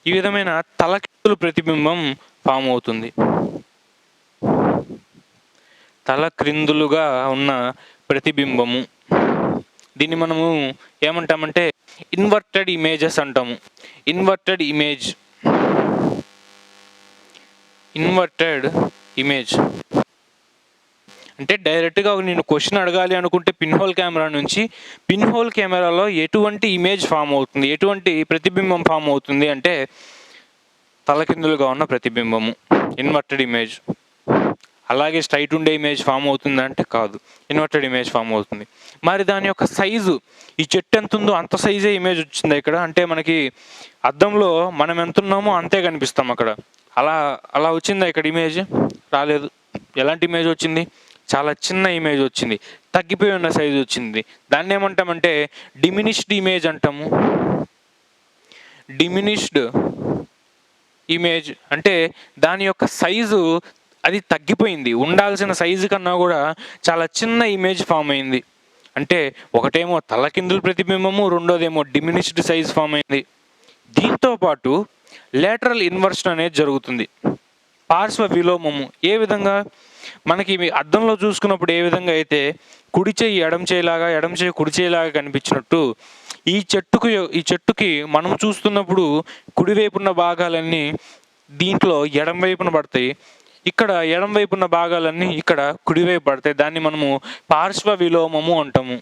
ఈ విధమైన తలకిందులు ప్రతిబింబం ఫామ్ అవుతుంది. తల క్రిందులుగా ఉన్న ప్రతిబింబము, దీన్ని మనము ఏమంటామంటే ఇన్వర్టెడ్ ఇమేజెస్ అంటాము. ఇన్వర్టెడ్ ఇమేజ్ అంటే డైరెక్ట్గా నేను క్వశ్చన్ అడగాలి అనుకుంటే పిన్ హోల్ కెమెరా నుంచి, పిన్ హోల్ కెమెరాలో ఎటువంటి ఇమేజ్ ఫామ్ అవుతుంది, ఎటువంటి ప్రతిబింబం ఫామ్ అవుతుంది అంటే తలకిందులుగా ఉన్న ప్రతిబింబము, ఇన్వర్టెడ్ ఇమేజ్. అలాగే స్ట్రైట్ ఉండే ఇమేజ్ ఫామ్ అవుతుంది అంటే కాదు, ఇన్వర్టెడ్ ఇమేజ్ ఫామ్ అవుతుంది. మరి దాని యొక్క సైజు, ఈ చెట్టు ఎంత ఉందో అంత సైజే ఇమేజ్ వచ్చింది ఇక్కడ. అంటే మనకి అద్దంలో మనం ఎంత ఉన్నామో అంతే కనిపిస్తాం అక్కడ. అలా అలా వచ్చిందా ఇక్కడ ఇమేజ్? రాలేదు. ఎలాంటి ఇమేజ్ వచ్చింది? చాలా చిన్న ఇమేజ్ వచ్చింది, తగ్గిపోయి ఉన్న సైజు వచ్చింది. దాన్ని ఏమంటామంటే డిమినిష్డ్ ఇమేజ్ అంటాము. డిమినిష్డ్ ఇమేజ్ అంటే దాని యొక్క సైజు అది తగ్గిపోయింది, ఉండాల్సిన సైజు కన్నా కూడా చాలా చిన్న ఇమేజ్ ఫామ్ అయింది. అంటే ఒకటేమో తలకిందుల ప్రతిబింబము, రెండోదేమో డిమినిష్డ్ సైజ్ ఫామ్ అయింది. దీంతో పాటు లేటరల్ ఇన్వర్షన్ అనేది జరుగుతుంది, పార్శ్వ విలోమము. ఏ విధంగా? మనకి అద్దంలో చూసుకున్నప్పుడు ఏ విధంగా అయితే కుడి చేయి ఎడం చేయిలాగా, ఎడం చేయి కుడి చేయిలాగా కనిపించినట్టు ఈ చెట్టుకి మనం చూస్తున్నప్పుడు కుడివైపున్న భాగాలన్నీ దీంట్లో ఎడం వైపున పడతాయి, ఇక్కడ ఎడం వైపున్న భాగాలన్నీ ఇక్కడ కుడివైపు పడతాయి. దాన్ని మనము పార్శ్వ విలోమము అంటాము.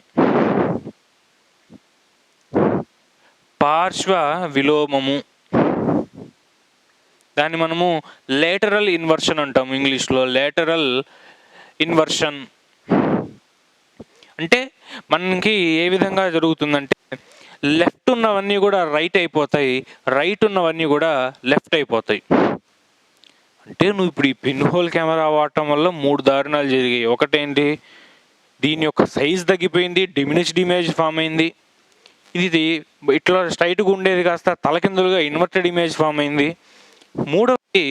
పార్శ్వ విలోమము, దాన్ని మనము లేటరల్ ఇన్వర్షన్ అంటాము ఇంగ్లీష్లో. లేటరల్ ఇన్వర్షన్ అంటే మనకి ఏ విధంగా జరుగుతుందంటే లెఫ్ట్ ఉన్నవన్నీ కూడా రైట్ అయిపోతాయి, రైట్ ఉన్నవన్నీ కూడా లెఫ్ట్ అయిపోతాయి. అంటే నువ్వు ఇప్పుడు ఈ పిన్ హోల్ కెమెరా వాడటం వల్ల 3 దారుణాలు జరిగాయి. ఒకటేంటి? దీని యొక్క సైజ్ తగ్గిపోయింది, డిమినిష్డ్ ఇమేజ్ ఫామ్ అయింది. ఇది ఇట్లా స్ట్రైట్గా ఉండేది కాస్త తలకిందులుగా ఇన్వర్టెడ్ ఇమేజ్ ఫామ్ అయింది. మూడవది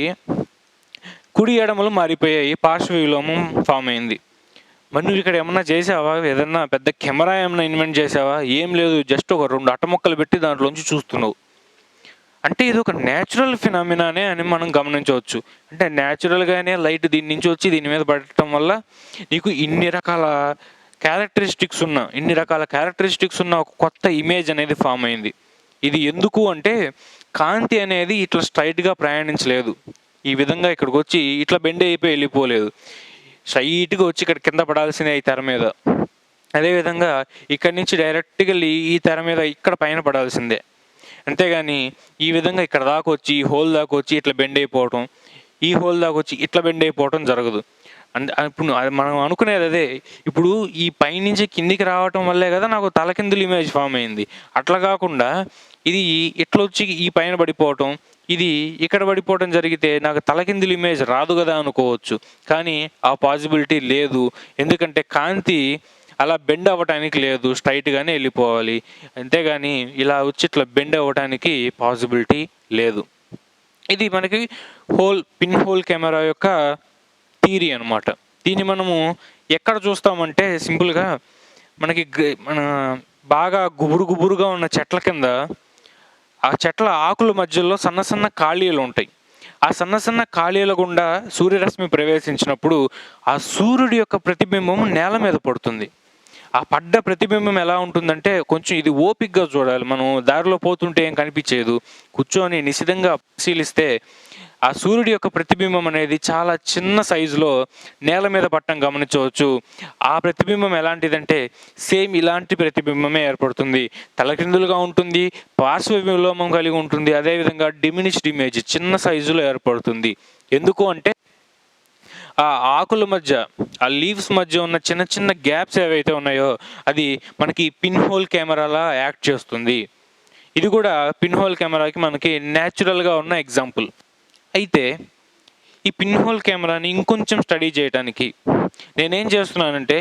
కుడి ఎడమలు మారిపోయాయి, పార్శ్వ విలోమం ఫామ్ అయింది. మరి నువ్వు ఇక్కడ ఏమన్నా చేసావా? ఏదన్నా పెద్ద కెమెరా ఏమన్నా ఇన్వెంట్ చేసావా? ఏం లేదు, జస్ట్ ఒక 2 అట్టముక్కలు పెట్టి దాంట్లోంచి చూస్తున్నావు. అంటే ఇది ఒక న్యాచురల్ ఫినామినానే అని మనం గమనించవచ్చు. అంటే న్యాచురల్గానే లైట్ దీని నుంచి వచ్చి దీని మీద పడటం వల్ల నీకు ఇన్ని రకాల క్యారెక్టరిస్టిక్స్ ఉన్న ఒక కొత్త ఇమేజ్ అనేది ఫామ్ అయింది. ఇది ఎందుకు అంటే కాంతి అనేది ఇట్లా స్ట్రైట్గా ప్రయాణించలేదు, ఈ విధంగా ఇక్కడికి వచ్చి ఇట్లా బెండ్ అయిపోయి వెళ్ళిపోలేదు, స్ట్రైట్గా వచ్చి ఇక్కడ కింద పడాల్సిందే ఈ తెర మీద. అదేవిధంగా ఇక్కడి నుంచి డైరెక్ట్గా ఈ తెర మీద ఇక్కడ పైన పడాల్సిందే. అంతేగాని ఈ విధంగా ఇక్కడ దాకా వచ్చి ఈ హోల్ దాకా వచ్చి ఇట్లా బెండ్ అయిపోవటం, ఈ హోల్ దాకా వచ్చి ఇట్లా బెండ్ అయిపోవటం జరగదు. అంటే ఇప్పుడు మనం అనుకునేది అదే, ఇప్పుడు ఈ పైనుంచి కిందికి రావటం వల్లే కదా నాకు తలకిందులు ఇమేజ్ ఫామ్ అయింది. అట్లా కాకుండా ఇది ఇట్లా వచ్చి ఈ పైన పడిపోవటం, ఇది ఇక్కడ పడిపోవటం జరిగితే నాకు తలకిందులు ఇమేజ్ రాదు కదా అనుకోవచ్చు. కానీ ఆ పాసిబిలిటీ లేదు, ఎందుకంటే కాంతి అలా బెండ్ అవ్వటానికి లేదు, స్ట్రైట్గానే వెళ్ళిపోవాలి. అంతేగాని ఇలా వచ్చి ఇట్లా బెండ్ అవ్వటానికి పాసిబిలిటీ లేదు. ఇది మనకి పిన్ హోల్ కెమెరా యొక్క థియరీ అనమాట. దీన్ని మనము ఎక్కడ చూస్తామంటే సింపుల్గా మనకి మన బాగా గుబురుగా ఉన్న చెట్ల కింద, ఆ చెట్ల ఆకుల మధ్యలో సన్న సన్న ఖాళీలు ఉంటాయి. ఆ సన్న సన్న ఖాళీల గుండా సూర్యరశ్మి ప్రవేశించినప్పుడు ఆ సూర్యుడి యొక్క ప్రతిబింబం నేల మీద పడుతుంది. ఆ పడ్డ ప్రతిబింబం ఎలా ఉంటుందంటే కొంచెం ఇది ఓపిక్గా చూడాలి, మనం దారిలో పోతుంటే ఏం కనిపించేదు, కూర్చొని నిశితంగా పరిశీలిస్తే ఆ సూర్యుడి యొక్క ప్రతిబింబం అనేది చాలా చిన్న సైజులో నేల మీద పట్టడం గమనించవచ్చు. ఆ ప్రతిబింబం ఎలాంటిదంటే సేమ్ ఇలాంటి ప్రతిబింబమే ఏర్పడుతుంది, తలకిందులుగా ఉంటుంది, పార్శ్వ విలోమం కలిగి ఉంటుంది. అదేవిధంగా డిమినిష్డ్ ఇమేజ్ చిన్న సైజులో ఏర్పడుతుంది. ఎందుకు అంటే ఆ ఆకుల మధ్య, ఆ లీవ్స్ మధ్య ఉన్న చిన్న చిన్న గ్యాప్స్ ఏవైతే ఉన్నాయో అది మనకి పిన్ హోల్ కెమెరాలా యాక్ట్ చేస్తుంది. ఇది కూడా పిన్ హోల్ కెమెరాకి మనకి న్యాచురల్గా ఉన్న ఎగ్జాంపుల్. అయితే ఈ పిన్ హోల్ కెమెరాని ఇంకొంచెం స్టడీ చేయడానికి నేనేం చేస్తున్నానంటే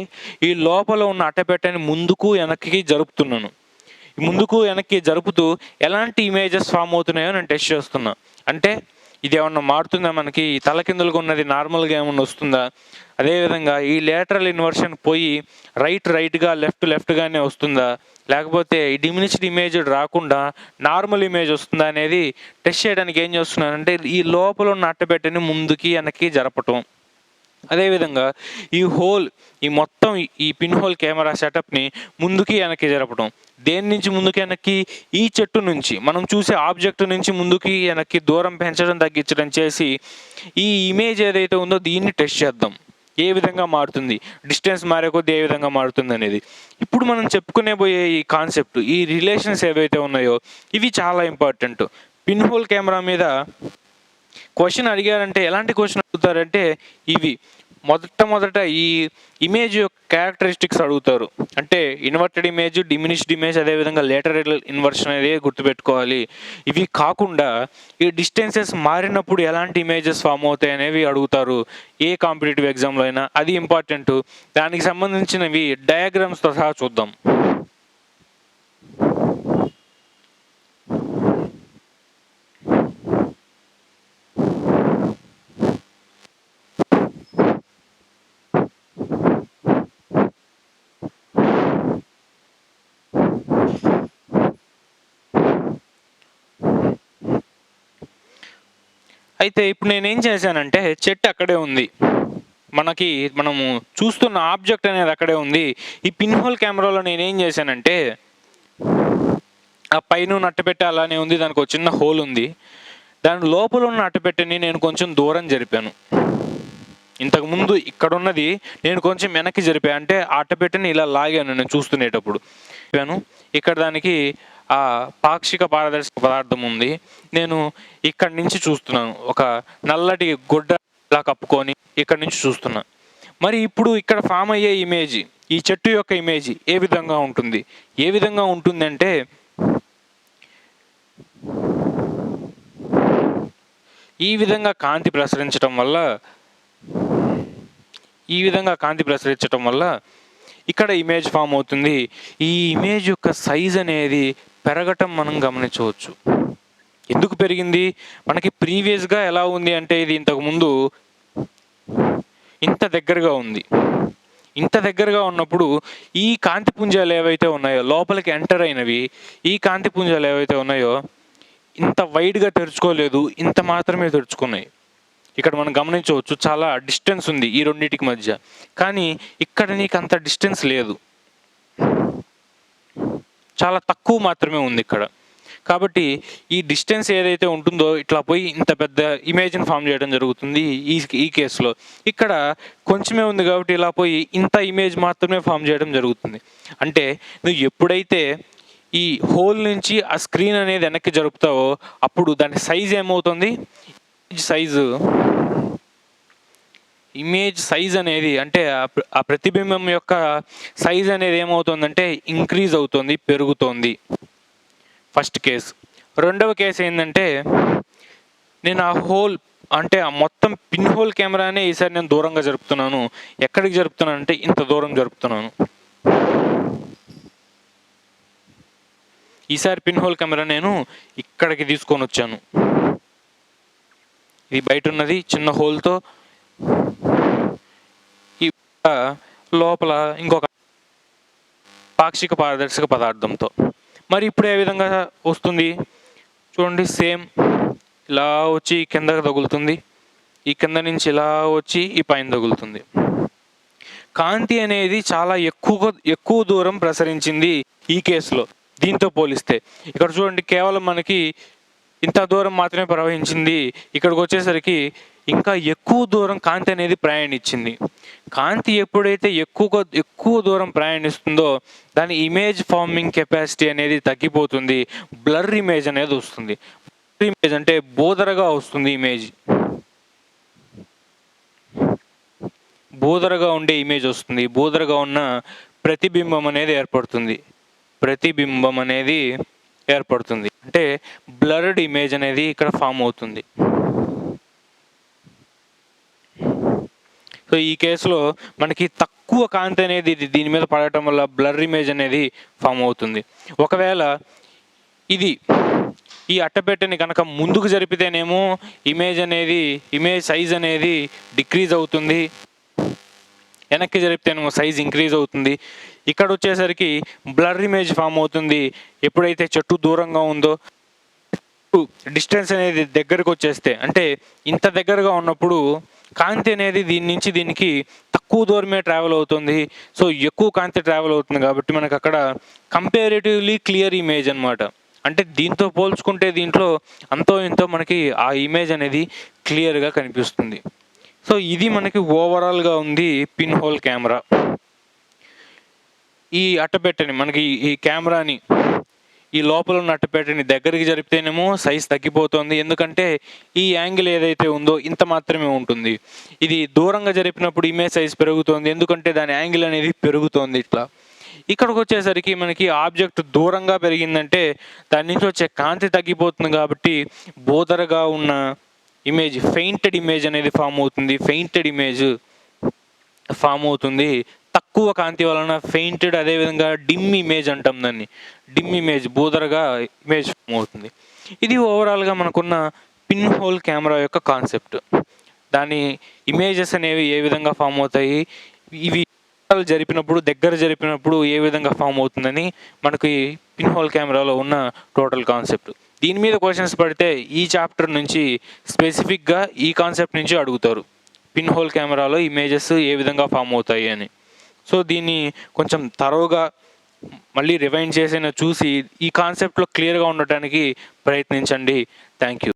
ఈ లోపల ఉన్న అట్టపెట్టని ముందుకు వెనక్కి జరుపుతున్నాను. ముందుకు వెనక్కి జరుపుతూ ఎలాంటి ఇమేజెస్ ఫామ్ అవుతున్నాయో నేను టెస్ట్ చేస్తున్నా. అంటే ఇది ఏమన్నా మారుతుందా, మనకి తలకిందులుగా ఉన్నది నార్మల్గా ఏమన్నా వస్తుందా, అదేవిధంగా ఈ లేటరల్ ఇన్వర్షన్ పోయి రైట్గా లెఫ్ట్గానే వస్తుందా, లేకపోతే ఈ డిమినిష్డ్ ఇమేజ్ రాకుండా నార్మల్ ఇమేజ్ వస్తుందా అనేది టెస్ట్ చేయడానికి ఏం చేస్తున్నానంటే ఈ లోపల ఉన్న అట్టపెట్టని ముందుకి వెనక్కి జరపటం. అదేవిధంగా ఈ మొత్తం ఈ పిన్ హోల్ కెమెరా సెటప్ని ముందుకి వెనక్కి జరపడం. దేని నుంచి ముందుకి వెనక్కి? ఈ చెట్టు నుంచి, మనం చూసే ఆబ్జెక్ట్ నుంచి ముందుకి వెనక్కి దూరం పెంచడం తగ్గించడం చేసి ఈ ఇమేజ్ ఏదైతే ఉందో దీన్ని టెస్ట్ చేద్దాం. ఏ విధంగా మారుతుంది, డిస్టెన్స్ మారే కొద్దీ ఏ విధంగా మారుతుంది అనేది. ఇప్పుడు మనం చెప్పుకునే పోయే ఈ కాన్సెప్ట్, ఈ రిలేషన్స్ ఏవైతే ఉన్నాయో ఇవి చాలా ఇంపార్టెంట్. పిన్ హోల్ కెమెరా మీద క్వశ్చన్ అడిగారంటే ఎలాంటి క్వశ్చన్ అడుగుతారంటే ఇవి మొదట ఈ ఇమేజ్ యొక్క క్యారెక్టరిస్టిక్స్ అడుగుతారు. అంటే ఇన్వర్టెడ్ ఇమేజ్, డిమినిష్డ్ ఇమేజ్, అదేవిధంగా లేటరల్ ఇన్వర్షన్ అనేది గుర్తుపెట్టుకోవాలి. ఇవి కాకుండా ఈ డిస్టెన్సెస్ మారినప్పుడు ఎలాంటి ఇమేజెస్ ఫామ్ అవుతాయి అనేవి అడుగుతారు ఏ కాంపిటేటివ్ ఎగ్జామ్లో అయినా. అది ఇంపార్టెంట్. దానికి సంబంధించినవి డయాగ్రామ్స్తో సహా చూద్దాం. అయితే ఇప్పుడు నేనేం చేశానంటే చెట్టు అక్కడే ఉంది, మనము చూస్తున్న ఆబ్జెక్ట్ అనేది అక్కడే ఉంది. ఈ పిన్ హోల్ కెమెరాలో నేనేం చేశానంటే ఆ పైన అట్టపెట్టె అలానే ఉంది, దానికి ఒక చిన్న హోల్ ఉంది. దాని లోపల ఉన్న అట్టపెట్టెని నేను కొంచెం దూరం జరిపాను. ఇంతకుముందు ఇక్కడ ఉన్నది నేను కొంచెం వెనక్కి జరిపాను, అంటే ఆ అట్టపెట్టెని ఇలా లాగాను నేను చూస్తునేటప్పుడు. ఇక్కడ దానికి ఆ పాక్షిక పారదర్శక పదార్థం ఉంది. నేను ఇక్కడి నుంచి చూస్తున్నాను, ఒక నల్లటి గుడ్డలా కప్పుకొని ఇక్కడి నుంచి చూస్తున్నా. మరి ఇప్పుడు ఇక్కడ ఫామ్ అయ్యే ఇమేజ్, ఈ చెట్టు యొక్క ఇమేజ్ ఏ విధంగా ఉంటుంది? ఏ విధంగా ఉంటుందంటే ఈ విధంగా కాంతి ప్రసరించడం వల్ల ఇక్కడ ఇమేజ్ ఫామ్ అవుతుంది. ఈ ఇమేజ్ యొక్క సైజ్ అనేది పెరగటం మనం గమనించవచ్చు. ఎందుకు పెరిగింది? మనకి ప్రీవియస్గా ఎలా ఉంది అంటే ఇది ఇంతకుముందు ఇంత దగ్గరగా ఉంది. ఇంత దగ్గరగా ఉన్నప్పుడు ఈ కాంతి పుంజాలు ఏవైతే ఉన్నాయో, లోపలికి ఎంటర్ అయినవి ఈ కాంతి పుంజాలు ఏవైతే ఉన్నాయో ఇంత వైడ్గా తెరుచుకోలేదు, ఇంత మాత్రమే తెరుచుకున్నాయి. ఇక్కడ మనం గమనించవచ్చు చాలా డిస్టెన్స్ ఉంది ఈ రెండింటికి మధ్య. కానీ ఇక్కడ నీకు అంత డిస్టెన్స్ లేదు, చాలా తక్కువ మాత్రమే ఉంది ఇక్కడ. కాబట్టి ఈ డిస్టెన్స్ ఏదైతే ఉంటుందో ఇట్లా పోయి ఇంత పెద్ద ఇమేజ్ని ఫామ్ చేయడం జరుగుతుంది. ఈ కేసులో ఇక్కడ కొంచెమే ఉంది కాబట్టి ఇలా పోయి ఇంత ఇమేజ్ మాత్రమే ఫామ్ చేయడం జరుగుతుంది. అంటే నువ్వు ఎప్పుడైతే ఈ హోల్ నుంచి ఆ స్క్రీన్ అనేది వెనక్కి జరుపుతావో అప్పుడు దాని సైజ్ ఏమవుతుంది? ఇమేజ్ సైజ్ అనేది అంటే ఆ ప్రతిబింబం యొక్క సైజ్ అనేది ఏమవుతుందంటే ఇంక్రీజ్ అవుతుంది, పెరుగుతోంది. First case. రెండవ కేసు ఏంటంటే నేను ఆ హోల్ అంటే ఆ మొత్తం పిన్ హోల్ కెమెరానే ఈసారి నేను దూరంగా జరుపుతున్నాను. ఎక్కడికి జరుపుతున్నాను అంటే ఇంత దూరం జరుపుతున్నాను. ఈసారి పిన్ హోల్ కెమెరా నేను ఇక్కడికి తీసుకొని వచ్చాను. ఇది బయట ఉన్నది చిన్న హోల్తో, ఈ లోపల ఇంకొక పాక్షిక పారదర్శక పదార్థంతో. మరి ఇప్పుడు ఏ విధంగా వస్తుంది చూడండి. సేమ్ ఇలా వచ్చి కిందకి తగులుతుంది, ఈ కింద నుంచి ఇలా వచ్చి ఈ పైన తగులుతుంది. కాంతి అనేది చాలా ఎక్కువ దూరం ప్రసరించింది ఈ కేసులో దీంతో పోలిస్తే. ఇక్కడ చూడండి కేవలం మనకి ఇంత దూరం మాత్రమే ప్రవహించింది, ఇక్కడికి వచ్చేసరికి ఇంకా ఎక్కువ దూరం కాంతి అనేది ప్రయాణించింది. కాంతి ఎప్పుడైతే ఎక్కువ దూరం ప్రయాణిస్తుందో దాని ఇమేజ్ ఫార్మింగ్ కెపాసిటీ అనేది తగ్గిపోతుంది, బ్లర్ ఇమేజ్ అనేది వస్తుంది. బ్లర్ ఇమేజ్ అంటే బోదరగా వస్తుంది ఇమేజ్, బోదరగా ఉండే ఇమేజ్ వస్తుంది. బోదరగా ఉన్న ప్రతిబింబం అనేది ఏర్పడుతుంది. అంటే బ్లర్డ్ ఇమేజ్ అనేది ఇక్కడ ఫామ్ అవుతుంది. సో ఈ కేసులో మనకి తక్కువ కాంతి అనేది దీని మీద పడటం వల్ల బ్లర్ ఇమేజ్ అనేది ఫామ్ అవుతుంది. ఒకవేళ ఈ అట్టపెట్టెని కనుక ముందుకు జరిపితేనేమో ఇమేజ్ సైజ్ అనేది డిక్రీజ్ అవుతుంది, వెనక్కి జరిపితేనేమో సైజ్ ఇంక్రీజ్ అవుతుంది. ఇక్కడ వచ్చేసరికి బ్లర్ ఇమేజ్ ఫామ్ అవుతుంది. ఎప్పుడైతే చెట్టు దూరంగా ఉందో డిస్టెన్స్ అనేది దగ్గరకు వచ్చేస్తే, అంటే ఇంత దగ్గరగా ఉన్నప్పుడు కాంతి అనేది దీని నుంచి దీనికి తక్కువ దూరమే ట్రావెల్ అవుతుంది. సో ఎక్కువ కాంతి ట్రావెల్ అవుతుంది కాబట్టి మనకు అక్కడ కంపారిటివ్లీ క్లియర్ ఇమేజ్ అనమాట. అంటే దీంతో పోల్చుకుంటే దీంట్లో అంతో ఇంతో మనకి ఆ ఇమేజ్ అనేది క్లియర్గా కనిపిస్తుంది. సో ఇది మనకి ఓవరాల్గా ఉంది పిన్ హోల్ కెమెరా. ఈ అట్టపెట్టెని మనకి ఈ కెమెరాని ఈ లోపల ఉన్న అట్టపెట్టెని దగ్గరికి జరిపితేనేమో సైజ్ తగ్గిపోతుంది, ఎందుకంటే ఈ యాంగిల్ ఏదైతే ఉందో ఇంత మాత్రమే ఉంటుంది. ఇది దూరంగా జరిపినప్పుడు ఇమేజ్ సైజ్ పెరుగుతుంది, ఎందుకంటే దాని యాంగిల్ అనేది పెరుగుతుంది. ఇట్లా ఇక్కడికి వచ్చేసరికి మనకి ఆబ్జెక్ట్ దూరంగా పెరిగిందంటే దాని నుంచి వచ్చే కాంతి తగ్గిపోతుంది, కాబట్టి బోదరగా ఉన్న ఇమేజ్, ఫెయింటెడ్ ఇమేజ్ అనేది ఫామ్ అవుతుంది. తక్కువ కాంతి వలన ఫెయింటెడ్, అదేవిధంగా డిమ్ ఇమేజ్ అంటాం దాన్ని. డిమ్ ఇమేజ్, బోదరగా ఇమేజ్ ఫామ్ అవుతుంది. ఇది ఓవరాల్గా మనకున్న పిన్ హోల్ కెమెరా యొక్క కాన్సెప్ట్. దాని ఇమేజెస్ అనేవి ఏ విధంగా ఫామ్ అవుతాయి, ఇవి దగ్గర జరిపినప్పుడు ఏ విధంగా ఫామ్ అవుతుందని మనకి పిన్ హోల్ కెమెరాలో ఉన్న టోటల్ కాన్సెప్ట్. దీని మీద క్వశ్చన్స్ పడితే ఈ చాప్టర్ నుంచి స్పెసిఫిక్గా ఈ కాన్సెప్ట్ నుంచి అడుగుతారు, పిన్ హోల్ కెమెరాలో ఇమేజెస్ ఏ విధంగా ఫామ్ అవుతాయి అని. సో దీన్ని కొంచెం తరోగా మళ్ళీ రివైండ్ చేసి చూసి ఈ కాన్సెప్ట్లో క్లియర్గా ఉండటానికి ప్రయత్నించండి. Thank you.